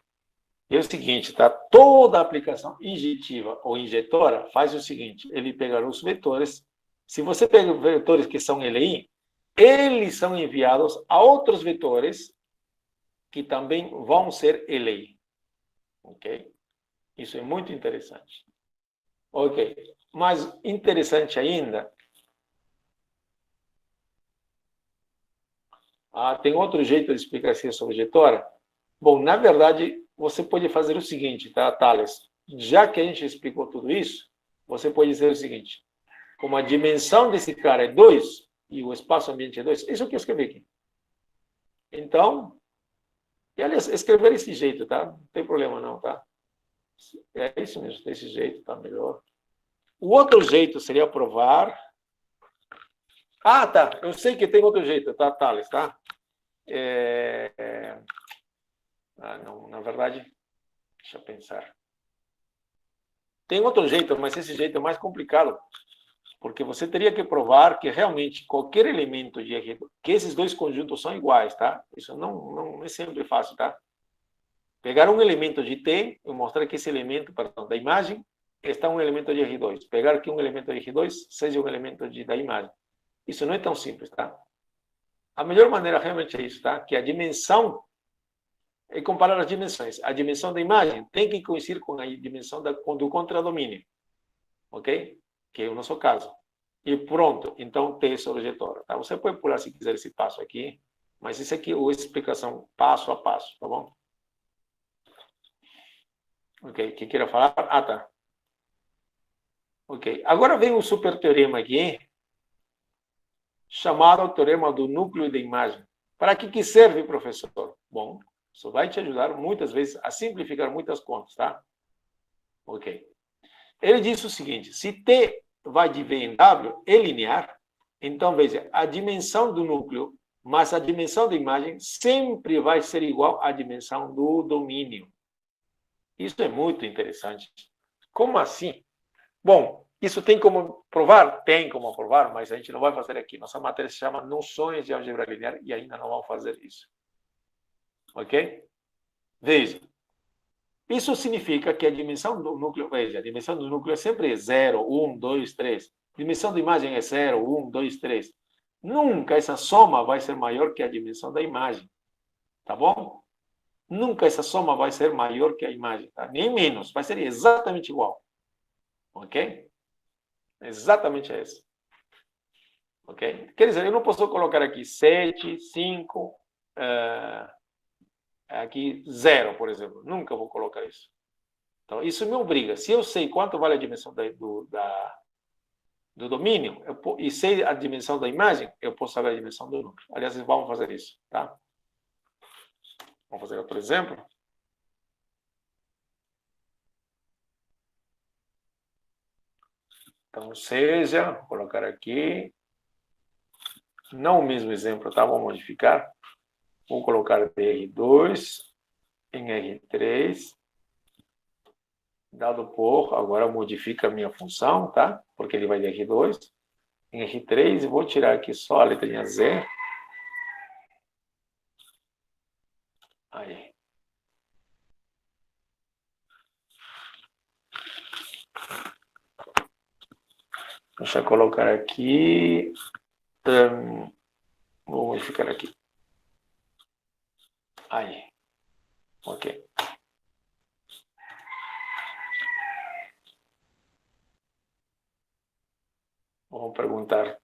E é o seguinte, tá? Toda aplicação injetiva ou injetora faz o seguinte, ele pegará os vetores. Se você pega vetores que são LI, eles são enviados a outros vetores que também vão ser LI. Ok? Isso é muito interessante. Ok. Mais interessante ainda, tem outro jeito de explicar se é sobrejetora? Bom, na verdade, você pode fazer o seguinte, tá, Thales? Já que a gente explicou tudo isso, você pode dizer o seguinte, como a dimensão desse cara é 2 e o espaço ambiente é 2, isso que eu escrevi aqui. Então, e aliás, escrever desse jeito, tá? Não tem problema não, tá? É isso mesmo, desse jeito tá melhor. O outro jeito seria provar... tá, eu sei que tem outro jeito, tá, Thales, tá? Não, na verdade, deixa eu pensar. Tem outro jeito, mas esse jeito é mais complicado, porque você teria que provar que realmente qualquer elemento de R2, que esses dois conjuntos são iguais, tá? Isso não é sempre fácil, tá? Pegar um elemento de T e mostrar que esse elemento, perdão, da imagem está um elemento de R2. Pegar que um elemento de R2 seja um elemento da imagem. Isso não é tão simples, tá? A melhor maneira realmente é isso, tá? Que a dimensão é comparar as dimensões. A dimensão da imagem tem que coincidir com a dimensão do contradomínio. Ok? Que é o nosso caso. E pronto. Então, T é sobrejetora. Tá? Você pode pular, se quiser, esse passo aqui. Mas isso aqui é a explicação passo a passo. Tá bom? Ok. O que queira falar? Tá. Ok. Agora vem um super teorema aqui, chamado teorema do núcleo da imagem. Para que serve, professor? Bom, isso vai te ajudar muitas vezes a simplificar muitas contas, tá? Ok. Ele disse o seguinte, se T vai de V em W, é linear, então, veja, a dimensão do núcleo mais a dimensão da imagem sempre vai ser igual à dimensão do domínio. Isso é muito interessante. Como assim? Bom, isso tem como provar? Tem como provar, mas a gente não vai fazer aqui. Nossa matéria se chama Noções de Álgebra Linear e ainda não vamos fazer isso. Ok? Veja. Isso significa que a dimensão do núcleo, veja, a dimensão do núcleo é sempre 0, 1, 2, 3. A dimensão da imagem é 0, 1, 2, 3. Nunca essa soma vai ser maior que a dimensão da imagem. Tá bom? Nunca essa soma vai ser maior que a imagem, tá? Nem menos, vai ser exatamente igual. Ok? Exatamente essa. Ok? Quer dizer, eu não posso colocar aqui 7, 5, aqui 0, por exemplo. Nunca vou colocar isso. Então, isso me obriga. Se eu sei quanto vale a dimensão do domínio e sei a dimensão da imagem, eu posso saber a dimensão do núcleo. Aliás, vamos fazer isso, tá? Vamos fazer outro exemplo. Então, seja, vou colocar aqui, não o mesmo exemplo, tá? Vou modificar. Vou colocar R2 em R3, dado por, agora modifica a minha função, tá? Porque ele vai de R2 em R3, e vou tirar aqui só a letrinha Z. Aí. Deixa eu colocar aqui. Vou modificar aqui. Aí. Ok. Vamos perguntar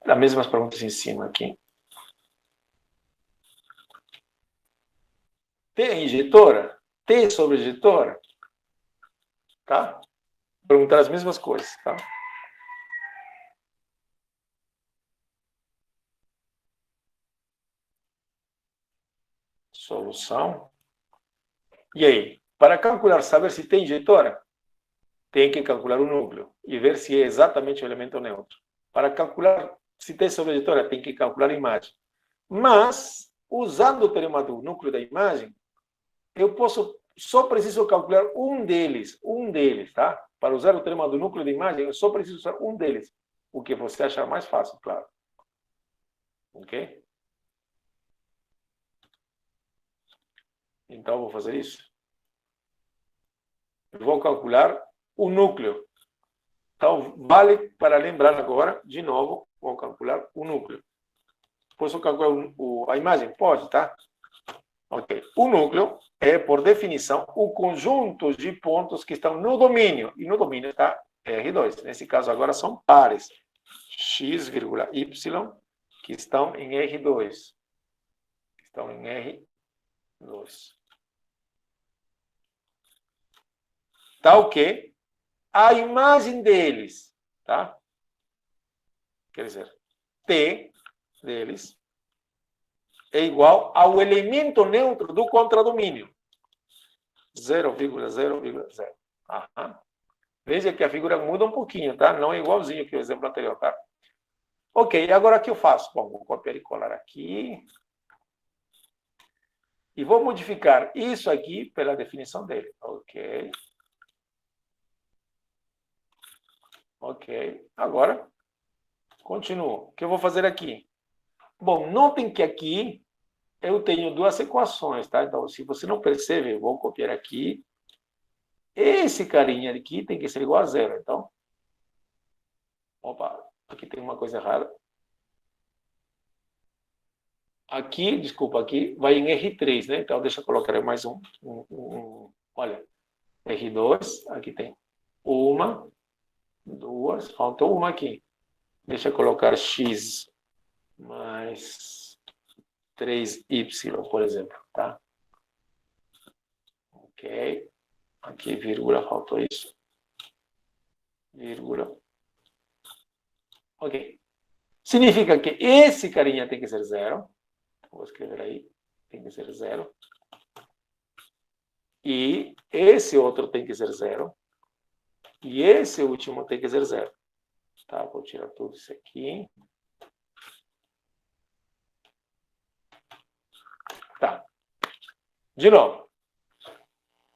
as mesmas perguntas em cima aqui. T é injetora? T sobre injetora? Tá? Perguntar as mesmas coisas, tá? Solução. E aí? Para calcular, saber se tem injetora, tem que calcular o núcleo e ver se é exatamente o elemento neutro. Para calcular se tem sobre injetora, tem que calcular a imagem. Mas, usando o teorema do núcleo da imagem, eu só preciso calcular um deles, tá? Para usar o teorema do núcleo da imagem, eu só preciso usar um deles. O que você achar mais fácil, claro. Ok? Então, eu vou fazer isso. Eu vou calcular o núcleo. Então, vale para lembrar agora, de novo, vou calcular o núcleo. Posso calcular a imagem? Pode, tá? Ok. O núcleo é, por definição, o conjunto de pontos que estão no domínio. E no domínio está R2. Nesse caso, agora são pares. X, Y, que estão em R2. Estão em R2. Tá ok? A imagem deles, tá? Quer dizer, T deles é igual ao elemento neutro do contradomínio. 0,0,0. Veja que a figura muda um pouquinho, tá? Não é igualzinho que o exemplo anterior, tá? Ok, agora o que eu faço? Bom, vou copiar e colar aqui. E vou modificar isso aqui pela definição dele. Ok. Ok. Agora, continuo. O que eu vou fazer aqui? Bom, notem que aqui eu tenho duas equações, tá? Então, se você não percebe, eu vou copiar aqui. Esse carinha aqui tem que ser igual a 0. Então, opa, aqui tem uma coisa errada. Aqui, desculpa, aqui vai em R3, né? Então, deixa eu colocar mais olha, R2, aqui tem uma, duas, faltou uma aqui. Deixa eu colocar X mais 3Y, por exemplo, tá? Ok. Aqui, vírgula, faltou isso. Vírgula. Ok. Significa que esse carinha tem que ser 0. Vou escrever aí. tem que ser 0. E esse outro tem que ser 0. E esse último tem que ser 0. Tá, vou tirar tudo isso aqui. Tá. De novo.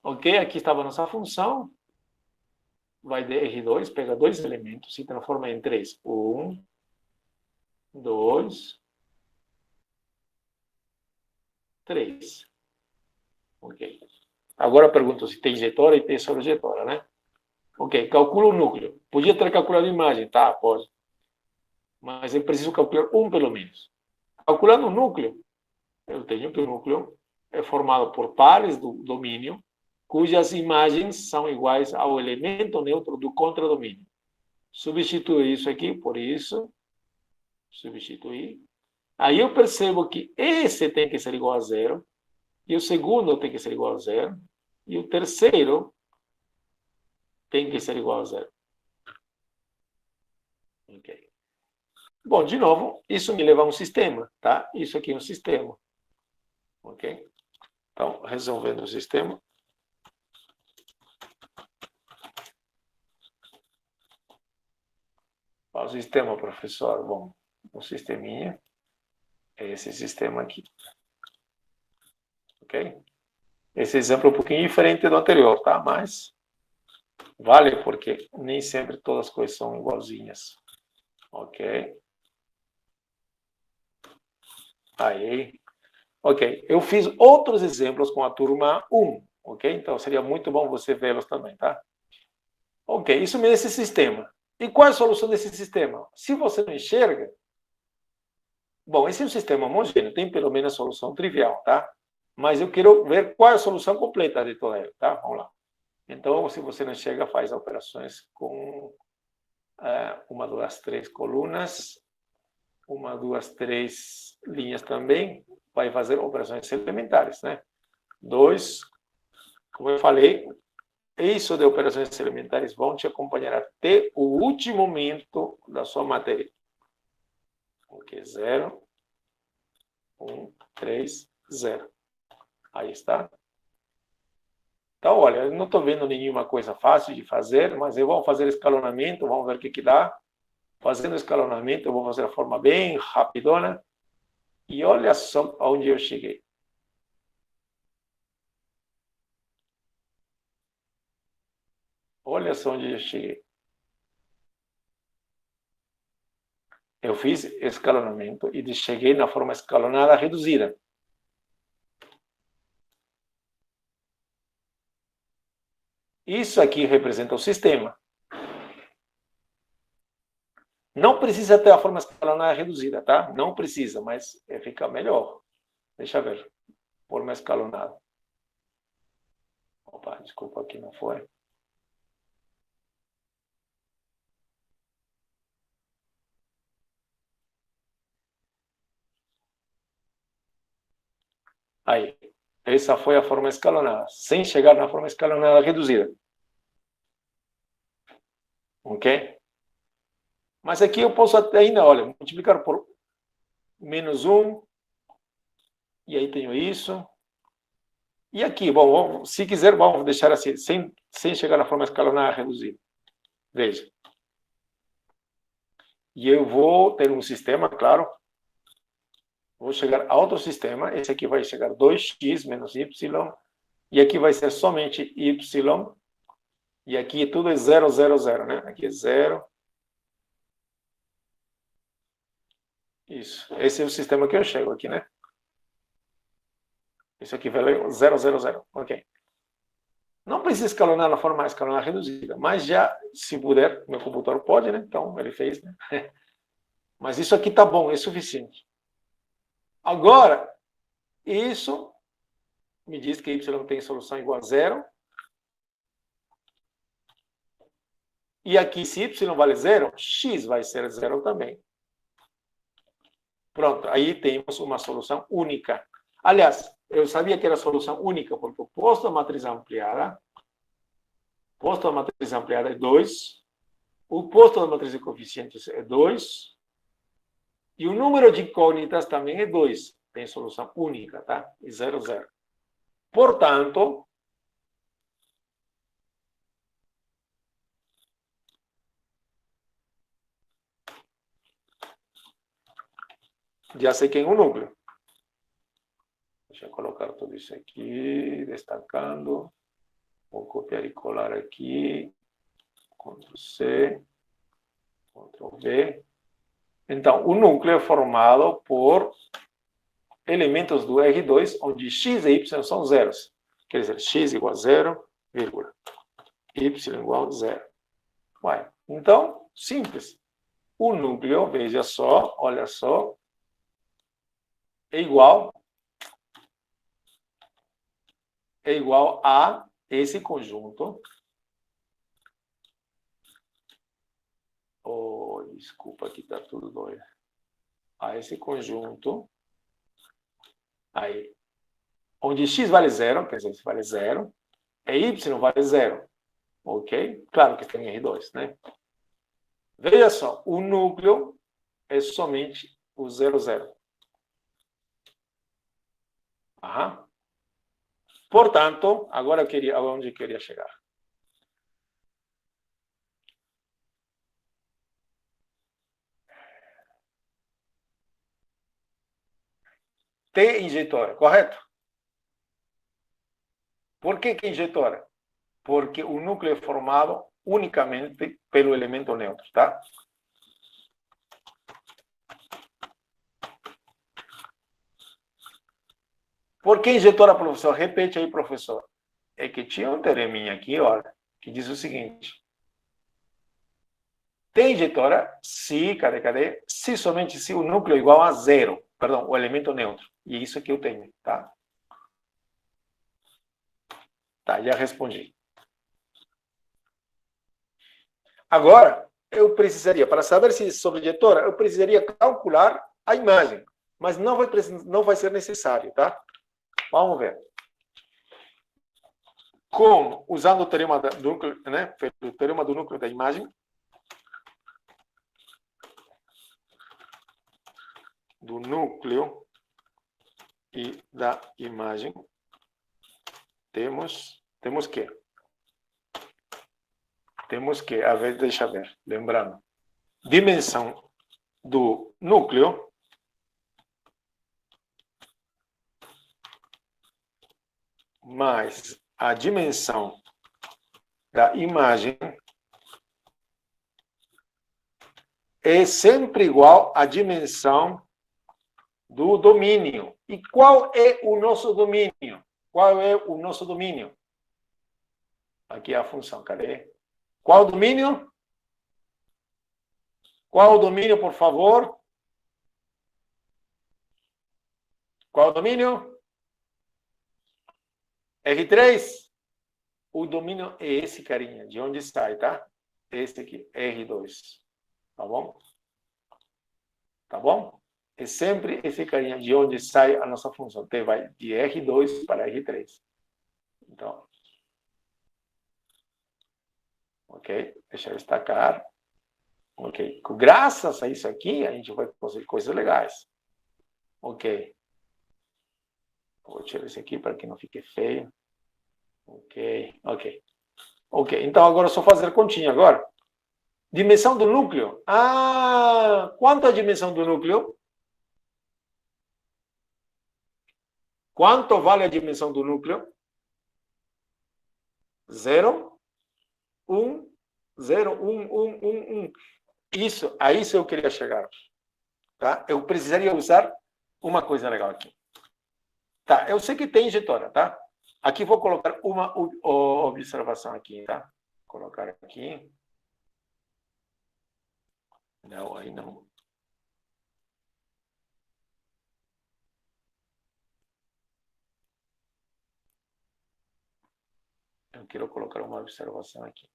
Ok, aqui estava a nossa função. Vai de R2, pega dois elementos e transforma em 3. 1, 2, 3. Ok. Agora pergunto se tem injetora e tem sorojetora, né? Ok, calcula o núcleo. Podia ter calculado a imagem, tá? Pode. Mas eu preciso calcular um pelo menos. Calculando o núcleo, eu tenho que o núcleo é formado por pares do domínio, cujas imagens são iguais ao elemento neutro do contradomínio. Substituir isso aqui por isso. Substituir. Aí eu percebo que esse tem que ser igual a 0, e o segundo tem que ser igual a 0, e o terceiro tem que ser igual a 0. Ok. Bom, de novo, isso me leva a um sistema, tá? Isso aqui é um sistema. Ok? Então, resolvendo o sistema. Qual o sistema, professor? Bom, o sisteminha é esse sistema aqui. Ok? Esse exemplo é um pouquinho diferente do anterior, tá? Mas vale porque nem sempre todas as coisas são igualzinhas. Ok? Aí. Ok. Eu fiz outros exemplos com a turma 1. Ok? Então seria muito bom você vê-los também, tá? Ok. Isso mesmo, esse sistema. E qual é a solução desse sistema? Se você não enxerga, bom, esse é um sistema homogêneo, tem pelo menos a solução trivial, tá? Mas eu quero ver qual é a solução completa de toda ela, tá? Vamos lá. Então, se você não enxerga, faz operações com 1, 2, 3 colunas, 1, 2, 3 linhas também, vai fazer operações elementares, né? 2, como eu falei, isso de operações elementares vão te acompanhar até o último momento da sua matéria. Ok, 0, 1, 3, 0. Aí está. Então, olha, eu não estou vendo nenhuma coisa fácil de fazer, mas eu vou fazer escalonamento, vamos ver o que dá. Fazendo escalonamento, eu vou fazer a forma bem rapidona. E olha só aonde eu cheguei. Olha só onde eu cheguei. Eu fiz escalonamento e cheguei na forma escalonada reduzida. Isso aqui representa o sistema. Não precisa ter a forma escalonada reduzida, tá? Não precisa, mas fica melhor. Deixa eu ver. Forma escalonada. Opa, desculpa, aqui não foi. Aí, essa foi a forma escalonada, sem chegar na forma escalonada reduzida. Ok? Mas aqui eu posso até ainda, olha, multiplicar por -1, e aí tenho isso. E aqui, bom, se quiser, vamos deixar assim, sem chegar na forma escalonada reduzida. Veja. E eu vou ter um sistema, claro. Vou chegar a outro sistema. Esse aqui vai chegar 2x menos y. E aqui vai ser somente y. E aqui tudo é 0, 0, 0, né? Aqui é 0. Isso. Esse é o sistema que eu chego aqui, né? Isso aqui vale 0, 0, 0. Ok. Não precisa escalonar na forma escalonada reduzida, mas já, se puder, meu computador pode, né? Então, ele fez, né? Mas isso aqui tá bom, é suficiente. Agora, isso me diz que y tem solução igual a 0. E aqui, se y vale 0, x vai ser 0 também. Pronto, aí temos uma solução única. Aliás, eu sabia que era solução única, porque o posto da matriz ampliada é 2, o posto da matriz de coeficientes é 2, e o número de incógnitas também é 2. tem solução única, tá? E 0, 0. Portanto, já sei quem é o núcleo. Deixa eu colocar tudo isso aqui, destacando. Vou copiar e colar aqui. Ctrl C, Ctrl V. Então, o núcleo é formado por elementos do R2, onde x e y são zeros. Quer dizer, x igual a 0, vírgula. Y igual a 0. Ué, então, simples. O núcleo, veja só, olha só, é igual a esse conjunto. Oh, desculpa, aqui está tudo doido. A esse conjunto. Aí, onde x vale 0, quer dizer, x vale 0, e y vale 0. Ok? Claro que tem R2, né? Veja só, o núcleo é somente o 0, 0. Aham. Portanto, agora aonde eu queria chegar? T injetora, correto? Por que injetora? Porque o núcleo é formado unicamente pelo elemento neutro, tá? Por que injetora, professor? Repete aí, professor. É que tinha um tereminha aqui, olha, que diz o seguinte. T injetora, se, cadê? Se somente se o núcleo é igual a 0, perdão, o elemento neutro. E é isso que eu tenho, tá? Tá, já respondi. Agora, eu precisaria, para saber se é sobre injetora, eu precisaria calcular a imagem. Mas não vai ser necessário, tá? Vamos ver. Usando o teorema do núcleo, né? O teorema do núcleo da imagem. Do núcleo e da imagem. Temos que, deixa eu ver, lembrando, dimensão do núcleo mais a dimensão da imagem é sempre igual à dimensão do domínio. E qual é o nosso domínio? Qual é o nosso domínio? Aqui é a função, cadê? Qual o domínio? Qual o domínio, por favor? Qual o domínio? R3? O domínio é esse carinha, de onde sai, tá? Esse aqui, R2. Tá bom? Tá bom? É sempre esse carinha de onde sai a nossa função. T vai de R2 para R3. Então, ok? Deixa eu destacar. Ok. Graças a isso aqui, a gente vai conseguir coisas legais. Ok. Vou tirar isso aqui para que não fique feio. Ok. Ok. Então, agora é só fazer continha agora. Dimensão do núcleo. Ah, quanto é a dimensão do núcleo? Quanto vale a dimensão do núcleo? 0, 1, 0, 1, 1. A isso eu queria chegar. Tá? Eu precisaria usar uma coisa legal aqui. Tá, eu sei que tem injetora, tá? Aqui vou colocar uma observação aqui, tá? Vou colocar aqui. Não, aí não. Eu quero colocar uma observação aqui.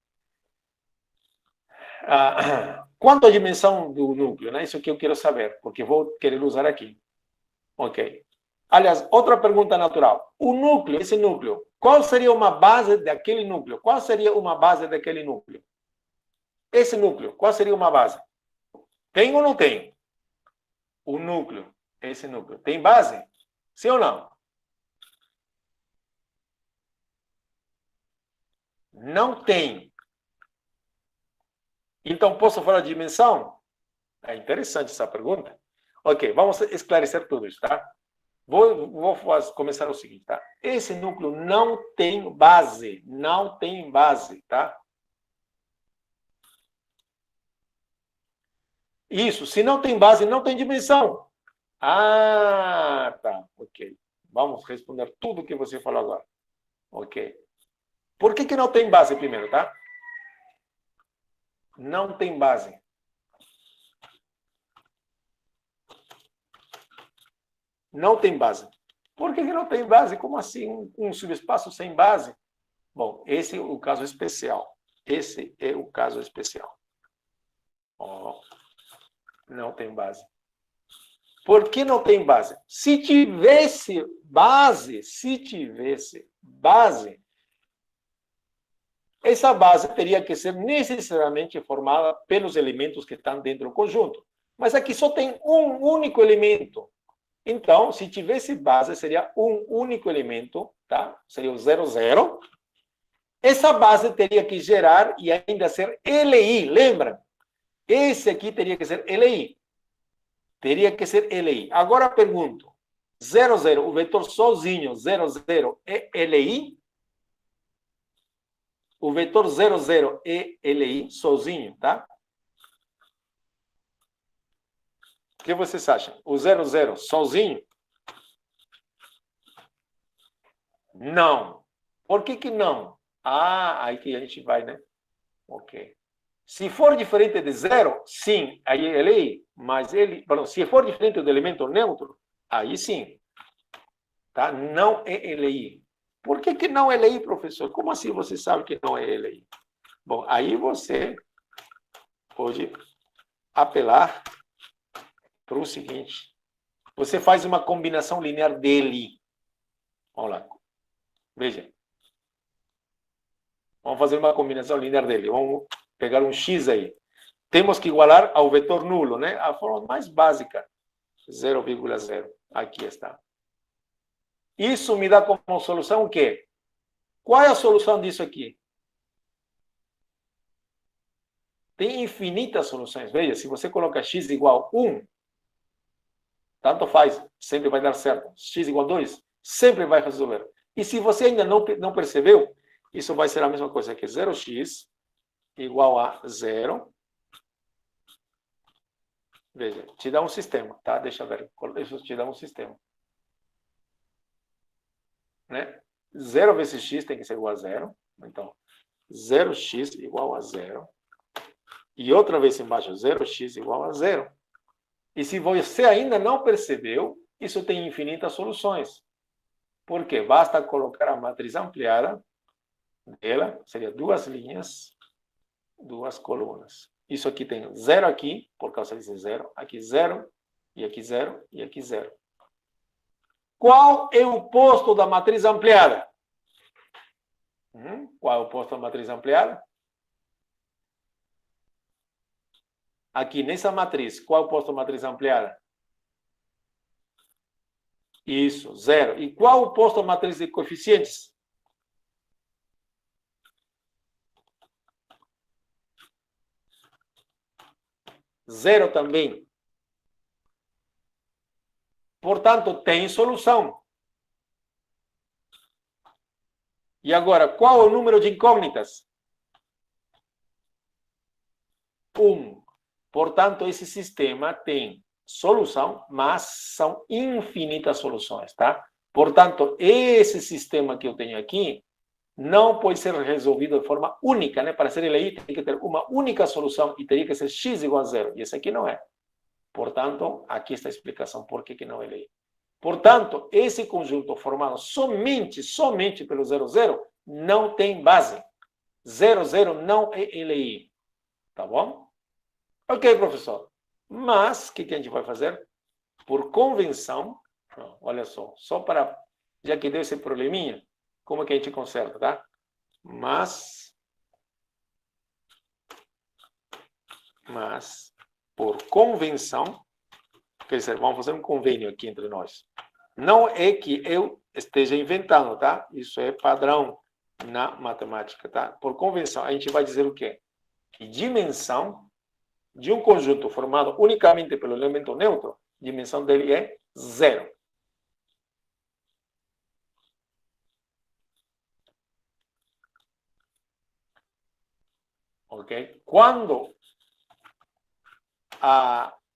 Quanto à dimensão do núcleo, né? Isso que eu quero saber, porque vou querer usar aqui. Ok. Aliás, outra pergunta natural. O núcleo, esse núcleo, qual seria uma base daquele núcleo? Qual seria uma base daquele núcleo? Esse núcleo, qual seria uma base? Tem ou não tem? O núcleo, esse núcleo, tem base? Sim ou não? Não tem. Então, posso falar de dimensão? É interessante essa pergunta. Ok, vamos esclarecer tudo isso, tá? Vou começar o seguinte, tá? Esse núcleo não tem base, não tem base, tá? Isso, se não tem base, não tem dimensão. Ah, tá, ok. Vamos responder tudo o que você falou agora. Ok. Por que não tem base primeiro, tá? Não tem base. Não tem base. Por que não tem base? Como assim um subespaço sem base? Bom, esse é o caso especial. Esse é o caso especial. Oh, não tem base. Por que não tem base? Se tivesse base, essa base teria que ser necessariamente formada pelos elementos que estão dentro do conjunto. Mas aqui só tem um único elemento. Então, se tivesse base, seria um único elemento, tá? Seria o 0, 0. Essa base teria que gerar e ainda ser LI, lembra? Esse aqui teria que ser LI. Teria que ser LI. Agora pergunto, 0, 0, o vetor sozinho, 0, 0, é LI? O vetor 0, 0 é LI sozinho, tá? O que vocês acham? O 0, 0 sozinho? Não. Por que não? Ah, aí que a gente vai, né? Ok. Se for diferente de 0, sim, aí é LI. Mas ele, perdão, se for diferente do elemento neutro, aí sim. Tá? Não é LI. Por que não é LI, professor? Como assim você sabe que não é LI? Bom, aí você pode apelar para o seguinte. Você faz uma combinação linear dele. Vamos lá. Veja. Vamos fazer uma combinação linear dele. Vamos pegar um x aí. Temos que igualar ao vetor nulo, né? A forma mais básica. 0,0. Aqui está. Isso me dá como solução o quê? Qual é a solução disso aqui? Tem infinitas soluções. Veja, se você coloca x igual 1, tanto faz, sempre vai dar certo. X igual 2, sempre vai resolver. E se você ainda não percebeu, isso vai ser a mesma coisa que 0x igual a 0. Veja, te dá um sistema, tá? Deixa eu ver. Isso te dá um sistema. Né? 0 vezes x tem que ser igual a 0. Então, 0x igual a 0. E outra vez embaixo, 0x igual a 0. E se você ainda não percebeu, isso tem infinitas soluções. Por quê? Basta colocar a matriz ampliada dela, seria duas linhas, duas colunas. Isso aqui tem 0 aqui, por causa desse 0, aqui 0, e aqui 0, e aqui 0. Qual é o posto da matriz ampliada? Qual é o posto da matriz ampliada? Aqui, nessa matriz, qual é o posto da matriz ampliada? Isso, 0. E qual é o posto da matriz de coeficientes? 0 também. Portanto, tem solução. E agora, qual é o número de incógnitas? 1. Portanto, esse sistema tem solução, mas são infinitas soluções, tá? Portanto, esse sistema que eu tenho aqui não pode ser resolvido de forma única, né? Para ser LI, tem que ter uma única solução e teria que ser x igual a 0. E esse aqui não é. Portanto, aqui está a explicação por que não é LI. Portanto, esse conjunto formado somente pelo 0, 0, não tem base. 0, 0 não é LI. Tá bom? Ok, professor. Mas, o que a gente vai fazer? Por convenção, olha só para, já que deu esse probleminha, como é que a gente conserta, tá? Mas, por convenção, quer dizer, vamos fazer um convênio aqui entre nós. Não é que eu esteja inventando, tá? Isso é padrão na matemática, tá? Por convenção, a gente vai dizer o quê? Que dimensão de um conjunto formado unicamente pelo elemento neutro, dimensão dele é zero. Ok? Quando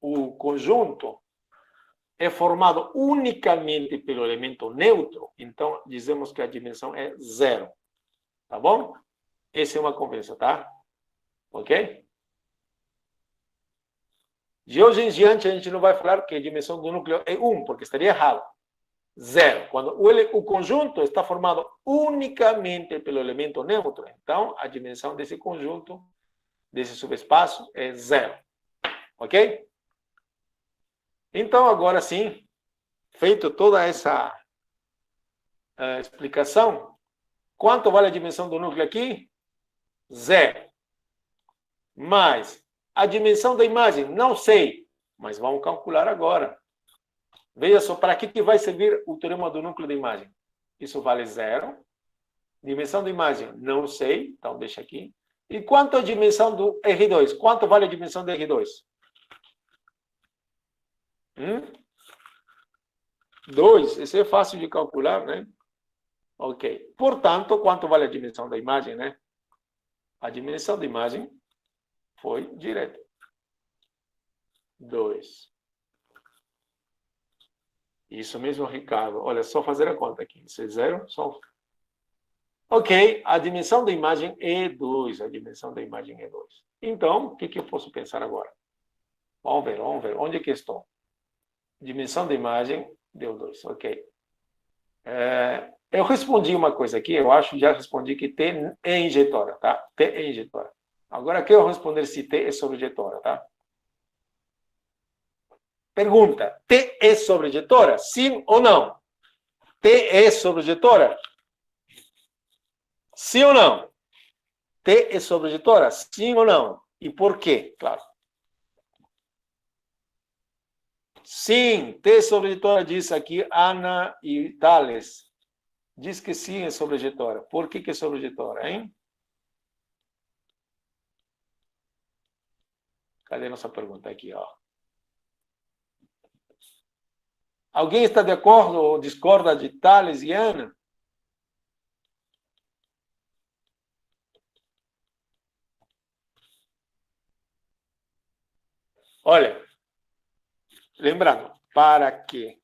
o conjunto é formado unicamente pelo elemento neutro, então dizemos que a dimensão é zero. Tá bom? Essa é uma convenção, tá? Ok? De hoje em diante, a gente não vai falar que a dimensão do núcleo é 1, porque estaria errado. Zero. Quando o conjunto está formado unicamente pelo elemento neutro, então a dimensão desse conjunto, desse subespaço, é zero. Ok? Então, agora sim, feito toda essa explicação, quanto vale a dimensão do núcleo aqui? Zero. Mas a dimensão da imagem, não sei, mas vamos calcular agora. Veja só, para que vai servir o teorema do núcleo da imagem? Isso vale zero. Dimensão da imagem, não sei, então deixa aqui. E quanto a dimensão do R2? Quanto vale a dimensão do R2? 2. Isso é fácil de calcular, né? Ok. Portanto, quanto vale a dimensão da imagem, né? A dimensão da imagem foi direto. 2. Isso mesmo, Ricardo. Olha, só fazer a conta aqui. Isso é zero, só. Ok, a dimensão da imagem é 2. A dimensão da imagem é 2. Então, o que eu posso pensar agora? Vamos ver. Onde é que estou? Dimensão da imagem deu 2. Ok. Eu respondi uma coisa aqui, eu acho que já respondi que T é injetora, tá? T é injetora. Agora, quero responder se T é sobrejetora, tá? Pergunta, T é sobrejetora? Sim ou não? T é sobrejetora? Sim ou não? T é sobrejetora? Sim ou não? E por quê? Claro. Sim, T é sobrejetora, diz aqui Ana e Thales. Diz que sim é sobrejetora. Por que é sobrejetora, hein? Cadê nossa pergunta aqui, ó? Alguém está de acordo ou discorda de Thales e Ana? Olha, lembrando, para que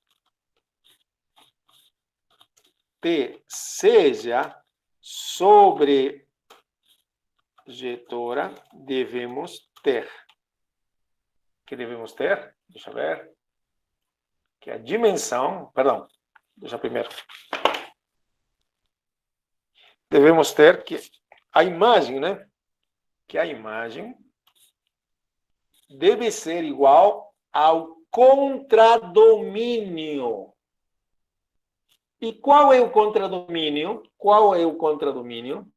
T seja sobrejetora, devemos ter. O que devemos ter? Deixa eu ver. Que a dimensão, perdão, deixa primeiro. Devemos ter que a imagem, né? Que a imagem deve ser igual ao contradomínio. E qual é o contradomínio? Qual é o contradomínio?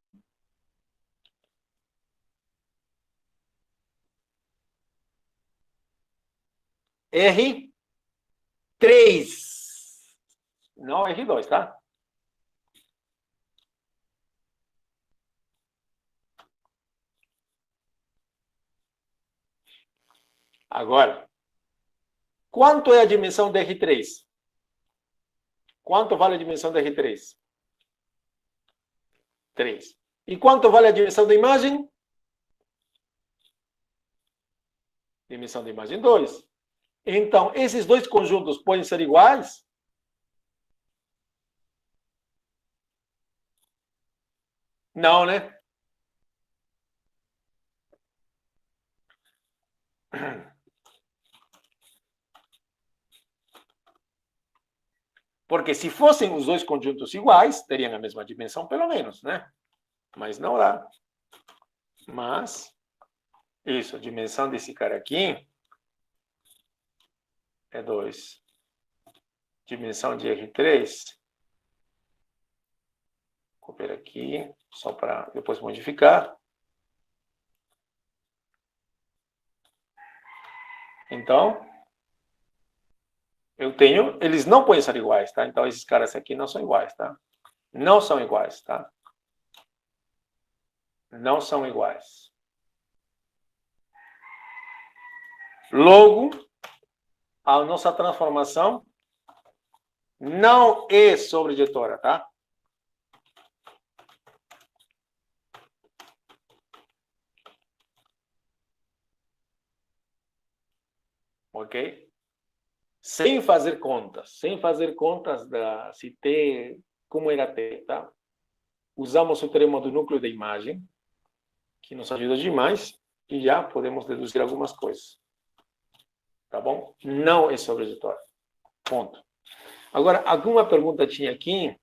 R3. Não R2, tá? Agora, quanto é a dimensão de R3? Quanto vale a dimensão de R3? 3. E quanto vale a dimensão da imagem? Dimensão da imagem 2. Então, esses dois conjuntos podem ser iguais? Não, né? Porque se fossem os dois conjuntos iguais, teriam a mesma dimensão, pelo menos, né? Mas não dá. Mas, isso, a dimensão desse cara aqui é 2. Dimensão de R3. Vou copiar aqui, só para depois modificar. Então, eles não podem ser iguais, tá? Então, esses caras aqui não são iguais, tá? Não são iguais, tá? Não são iguais. Logo, a nossa transformação não é sobrejetora, tá? Ok? Sem fazer contas se T, como era T, tá? Usamos o teorema do núcleo da imagem, que nos ajuda demais, e já podemos deduzir algumas coisas. Tá bom? Não é sobrejetora. Ponto. Agora, alguma pergunta tinha aqui?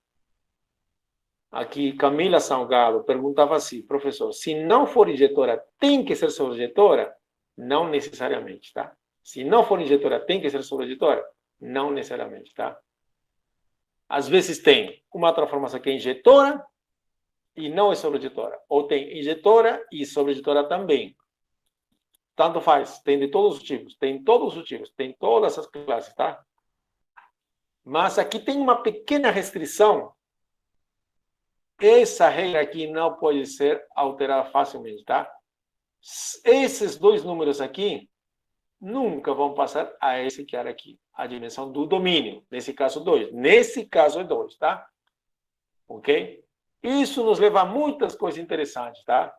Aqui, Camila Salgado perguntava assim, professor, se não for injetora, tem que ser sobrejetora? Não necessariamente, tá? Se não for injetora, tem que ser sobrejetora? Não necessariamente, tá? Às vezes tem uma transformação que é injetora e não é sobrejetora. Ou tem injetora e sobrejetora também. Tanto faz, tem de todos os tipos, tem todas as classes, tá? Mas aqui tem uma pequena restrição. Essa regra aqui não pode ser alterada facilmente, tá? Esses dois números aqui nunca vão passar a esse cara aqui, a dimensão do domínio. Nesse caso, 2. Nesse caso, é 2, tá? Ok? Isso nos leva a muitas coisas interessantes, tá?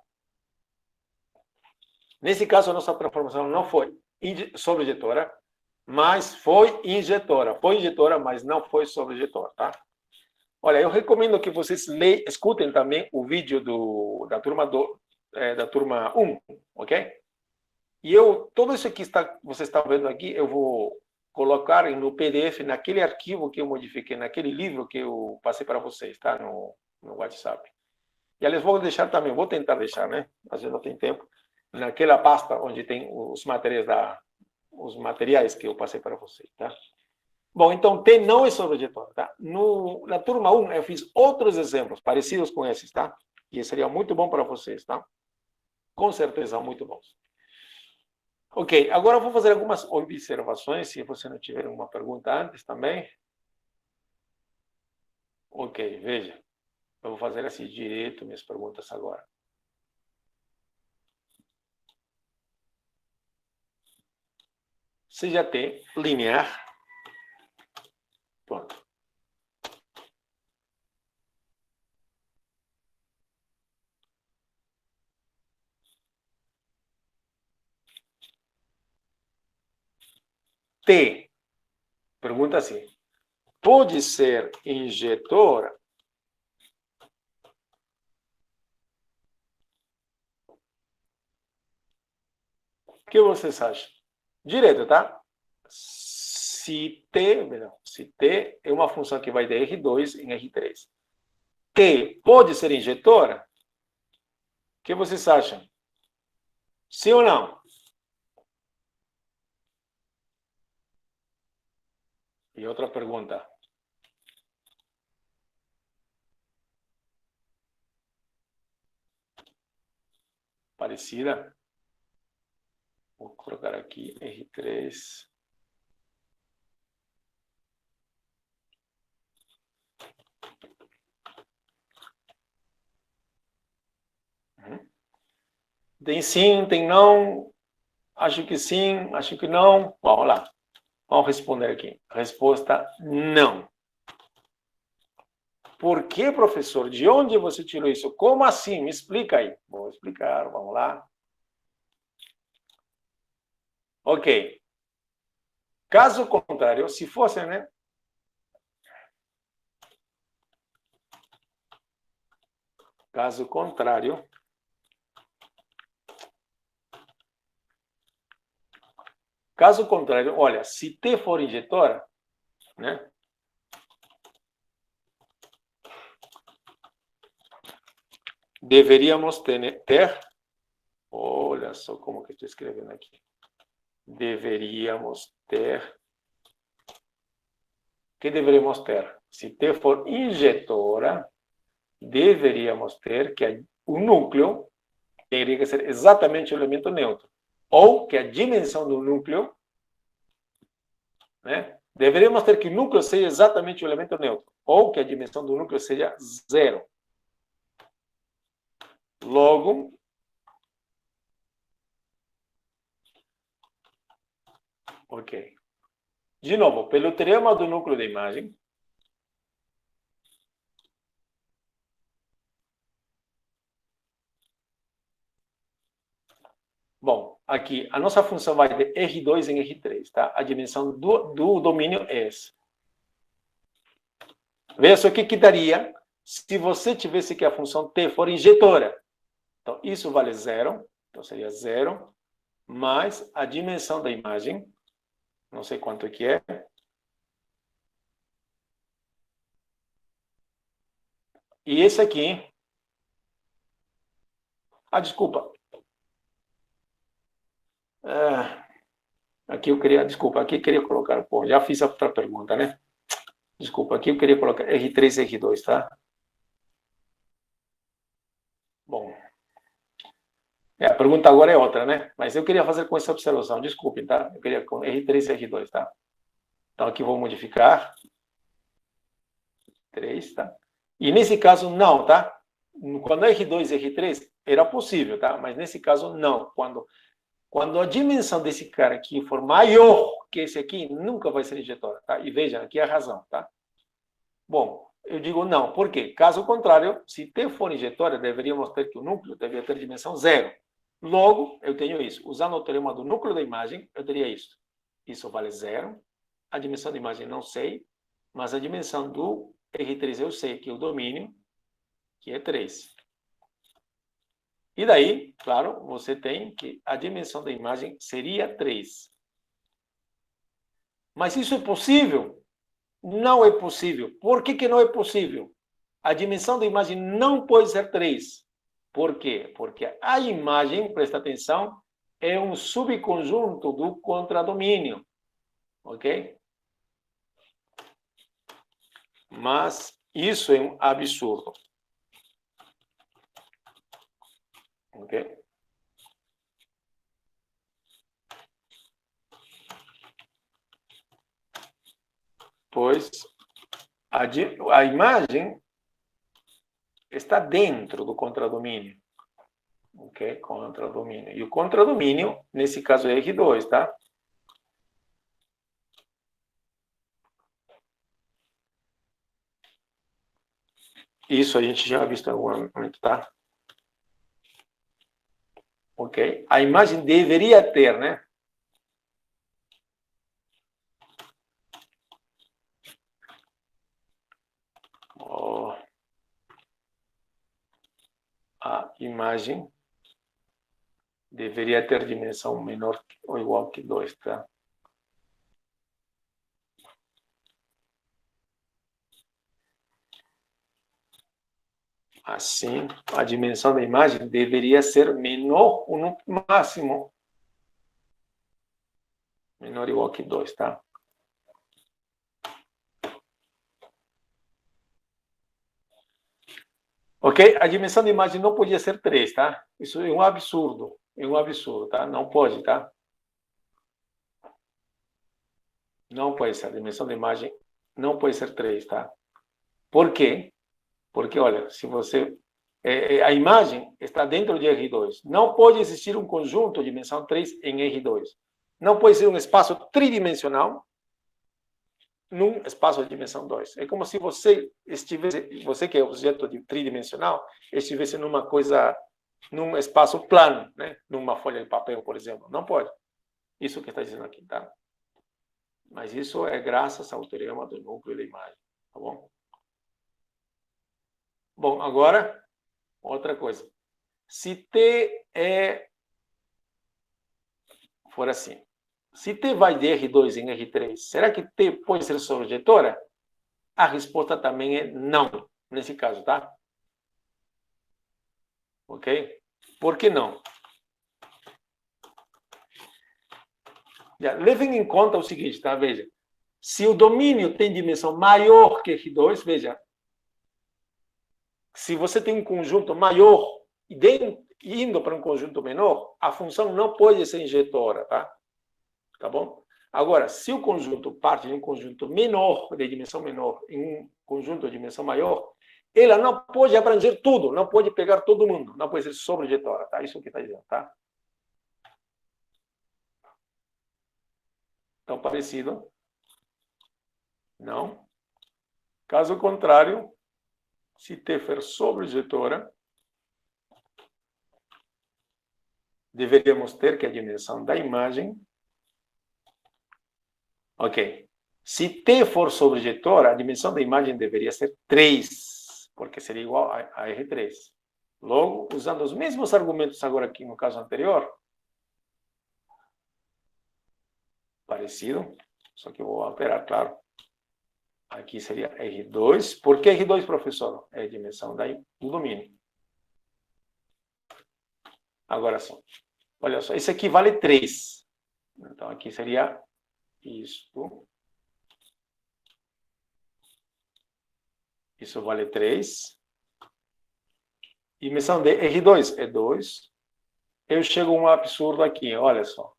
Nesse caso, a nossa transformação não foi sobrejetora, mas foi injetora. Foi injetora, mas não foi sobrejetora, tá? Olha, eu recomendo que vocês escutem também o vídeo da turma 1, ok? E todo isso que vocês estão vendo aqui, eu vou colocar no PDF, naquele arquivo que eu modifiquei, naquele livro que eu passei para vocês, tá? No WhatsApp. E aliás, vou deixar também, vou tentar deixar, né? Às vezes não tem tempo. Naquela pasta onde tem os materiais que eu passei para vocês, tá? Bom, então, T não é sobrejetora, tá? Na turma 1, eu fiz outros exemplos parecidos com esses, tá? E seria muito bom para vocês, tá? Com certeza, muito bons. Ok, agora eu vou fazer algumas observações, se você não tiver uma pergunta antes também. Ok, veja. Eu vou fazer assim direito minhas perguntas agora. Seja T linear. Pronto. T, pergunta assim, pode ser injetora? O que vocês acham? Direto, tá? Se T é uma função que vai de R2 em R3. T pode ser injetora? O que vocês acham? Sim ou não? E outra pergunta. Parecida? Vou colocar aqui R3. Tem sim, tem não. Acho que sim, acho que não. Vamos lá. Vamos responder aqui. Resposta: não. Por que, professor? De onde você tirou isso? Como assim? Me explica aí. Vou explicar, vamos lá. Ok. Caso contrário, se fosse, né? Caso contrário, olha, se T for injetora, né? Deveríamos ter, olha só como que estou escrevendo aqui. Deveríamos ter. O que deveríamos ter? Se T for injetora, deveríamos ter que o núcleo teria que ser exatamente o elemento neutro. Ou que a dimensão do núcleo, né, deveríamos ter que o núcleo seja exatamente o elemento neutro, ou que a dimensão do núcleo seja 0. Logo, ok. De novo, pelo teorema do núcleo da imagem, bom, aqui, a nossa função vai de R2 em R3, tá? A dimensão do domínio é essa. Veja só o que daria se você tivesse que a função t for injetora. Então, isso vale 0, então seria 0, mais a dimensão da imagem, não sei quanto que é. E esse aqui, desculpa. Aqui eu queria, desculpa, aqui eu queria colocar, pô, já fiz a outra pergunta, né? Desculpa, aqui eu queria colocar R3 e R2, tá? Bom. A pergunta agora é outra, né? Mas eu queria fazer com essa observação, desculpe, tá? Eu queria com R3 e R2, tá? Então aqui vou modificar. 3, tá? E nesse caso, não, tá? Quando é R2 e R3, era possível, tá? Mas nesse caso, não. Quando a dimensão desse cara aqui for maior que esse aqui, nunca vai ser injetora, tá? E veja, aqui é a razão, tá? Bom, eu digo não. Por quê? Caso contrário, se T for injetora, deveríamos ter que o núcleo deveria ter dimensão 0. Logo, eu tenho isso. Usando o teorema do núcleo da imagem, eu teria isso. Isso vale 0. A dimensão da imagem não sei, mas a dimensão do R3 eu sei, que é o domínio, que é 3. E daí, claro, você tem que a dimensão da imagem seria 3. Mas isso é possível? Não é possível. Por que não é possível? A dimensão da imagem não pode ser 3. Por quê? Porque a imagem, presta atenção, é um subconjunto do contradomínio. Ok? Mas isso é um absurdo. Ok? Pois a imagem está dentro do contradomínio. Ok? Contradomínio. E o contradomínio, nesse caso, é R2, tá? Isso a gente já visto em algum momento, tá? Ok? A imagem deveria ter, né? A imagem deveria ter dimensão menor ou igual que 2, tá? Assim, a dimensão da imagem deveria ser menor ou no máximo menor ou igual que 2, tá? Ok? A dimensão da imagem não podia ser 3, tá? Isso é um absurdo. É um absurdo, tá? Não pode, tá? Não pode ser. A dimensão da imagem não pode ser 3, tá? Por quê? Porque, olha, se você... a imagem está dentro de R2. Não pode existir um conjunto de dimensão 3 em R2. Não pode ser um espaço tridimensional num espaço de dimensão 2. É como se você estivesse, você que é objeto tridimensional, estivesse numa coisa, num espaço plano, né? Numa folha de papel, por exemplo. Não pode. Isso que está dizendo aqui, tá? Mas isso é graças ao teorema do núcleo da imagem, tá bom? Bom, agora, outra coisa. Se T for assim, se T vai de R2 em R3, será que T pode ser surjetora? A resposta também é não, nesse caso, tá? Ok? Por que não? Levem em conta o seguinte, tá? Veja. Se o domínio tem dimensão maior que R2, veja, se você tem um conjunto maior indo para um conjunto menor, a função não pode ser injetora, tá? Tá bom? Agora, se o conjunto parte de um conjunto menor, de dimensão menor, em um conjunto de dimensão maior, ela não pode abranger tudo, não pode pegar todo mundo, não pode ser sobrejetora, tá? Isso que está dizendo, tá? Então, parecido? Não. Caso contrário, se T for sobrejetora, deveríamos ter que a dimensão da imagem... Ok. Se T for sobrejetora, a dimensão da imagem deveria ser 3, porque seria igual a R3. Logo, usando os mesmos argumentos agora aqui no caso anterior, parecido, só que eu vou alterar, claro. Aqui seria R2. Por que R2, professor? É a dimensão do domínio. Agora só. Olha só, esse aqui vale 3. Então, aqui seria isto. Isso vale 3. Dimensão de R2 é 2. Eu chego a um absurdo aqui, olha só.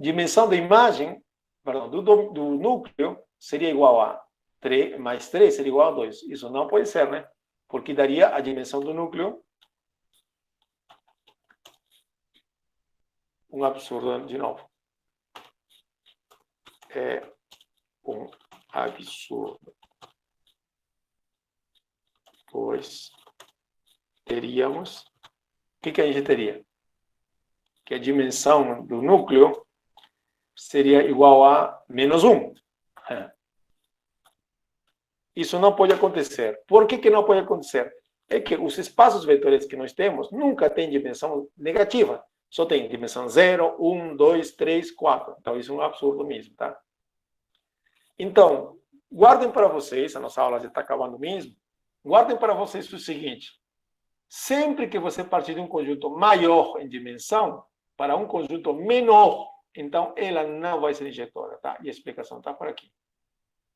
Dimensão da imagem, perdão, do núcleo seria igual a 3, mais 3 seria igual a 2. Isso não pode ser, né? Porque daria a dimensão do núcleo. Um absurdo de novo. É um absurdo. Pois teríamos... O que a gente teria? Que a dimensão do núcleo seria igual a menos 1. Isso não pode acontecer. Por que não pode acontecer? É que os espaços vetoriais que nós temos nunca têm dimensão negativa. Só tem dimensão 0, 1, 2, 3, 4. Então, isso é um absurdo mesmo, tá? Então, guardem para vocês, a nossa aula já está acabando mesmo, guardem para vocês o seguinte: sempre que você partir de um conjunto maior em dimensão para um conjunto menor, então ela não vai ser injetora, tá? E a explicação está por aqui.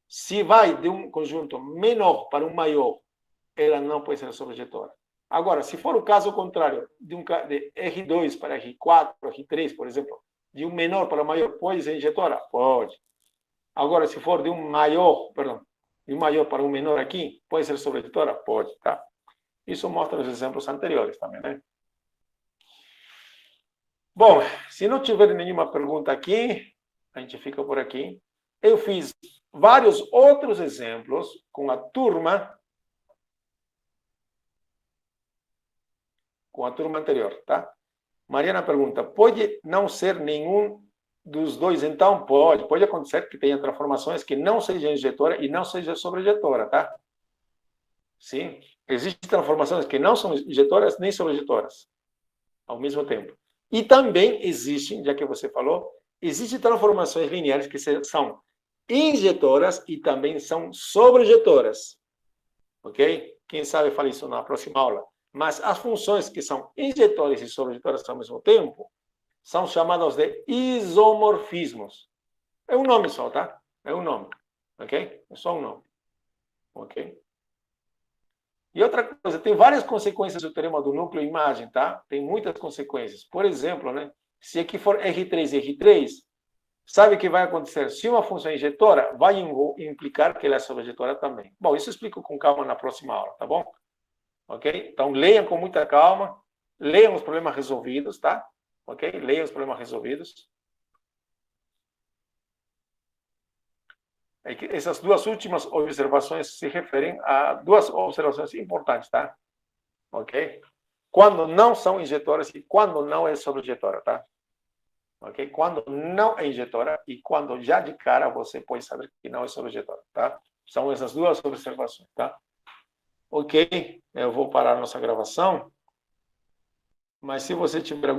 Se vai de um conjunto menor para um maior, ela não pode ser sobrejetora. Agora, se for o caso contrário, de R2 para R4, R3, por exemplo, de um menor para um maior, pode ser injetora? Pode. Agora, se for de um maior para um menor aqui, pode ser sobrejetora? Pode, tá? Isso mostra os exemplos anteriores também, né? Bom, se não tiver nenhuma pergunta aqui, a gente fica por aqui. Eu fiz vários outros exemplos com a turma anterior, tá? Mariana pergunta: pode não ser nenhum dos dois? Então, pode acontecer que tenha transformações que não seja injetora e não seja sobrejetora, tá? Sim, existem transformações que não são injetoras nem sobrejetoras ao mesmo tempo. E também existem, já que você falou, existem transformações lineares que são injetoras e também são sobrejetoras. Ok? Quem sabe fala isso na próxima aula. Mas as funções que são injetoras e sobrejetoras ao mesmo tempo são chamadas de isomorfismos. É um nome só, tá? É um nome. Ok? É só um nome. Ok? E outra coisa, tem várias consequências do teorema do núcleo e imagem, tá? Tem muitas consequências. Por exemplo, né? Se aqui for R3 e R3, sabe o que vai acontecer? Se uma função é injetora, vai implicar que ela é sobrejetora também. Bom, isso eu explico com calma na próxima aula, tá bom? Ok? Então, leiam com muita calma, leiam os problemas resolvidos, tá? Ok? Leiam os problemas resolvidos. É que essas duas últimas observações se referem a duas observações importantes, tá? Ok? Quando não são injetoras e quando não é sobrejetora, tá? Ok? Quando não é injetora e quando já de cara você pode saber que não é sobrejetora, tá? São essas duas observações, tá? Ok? Eu vou parar a nossa gravação. Mas se você tiver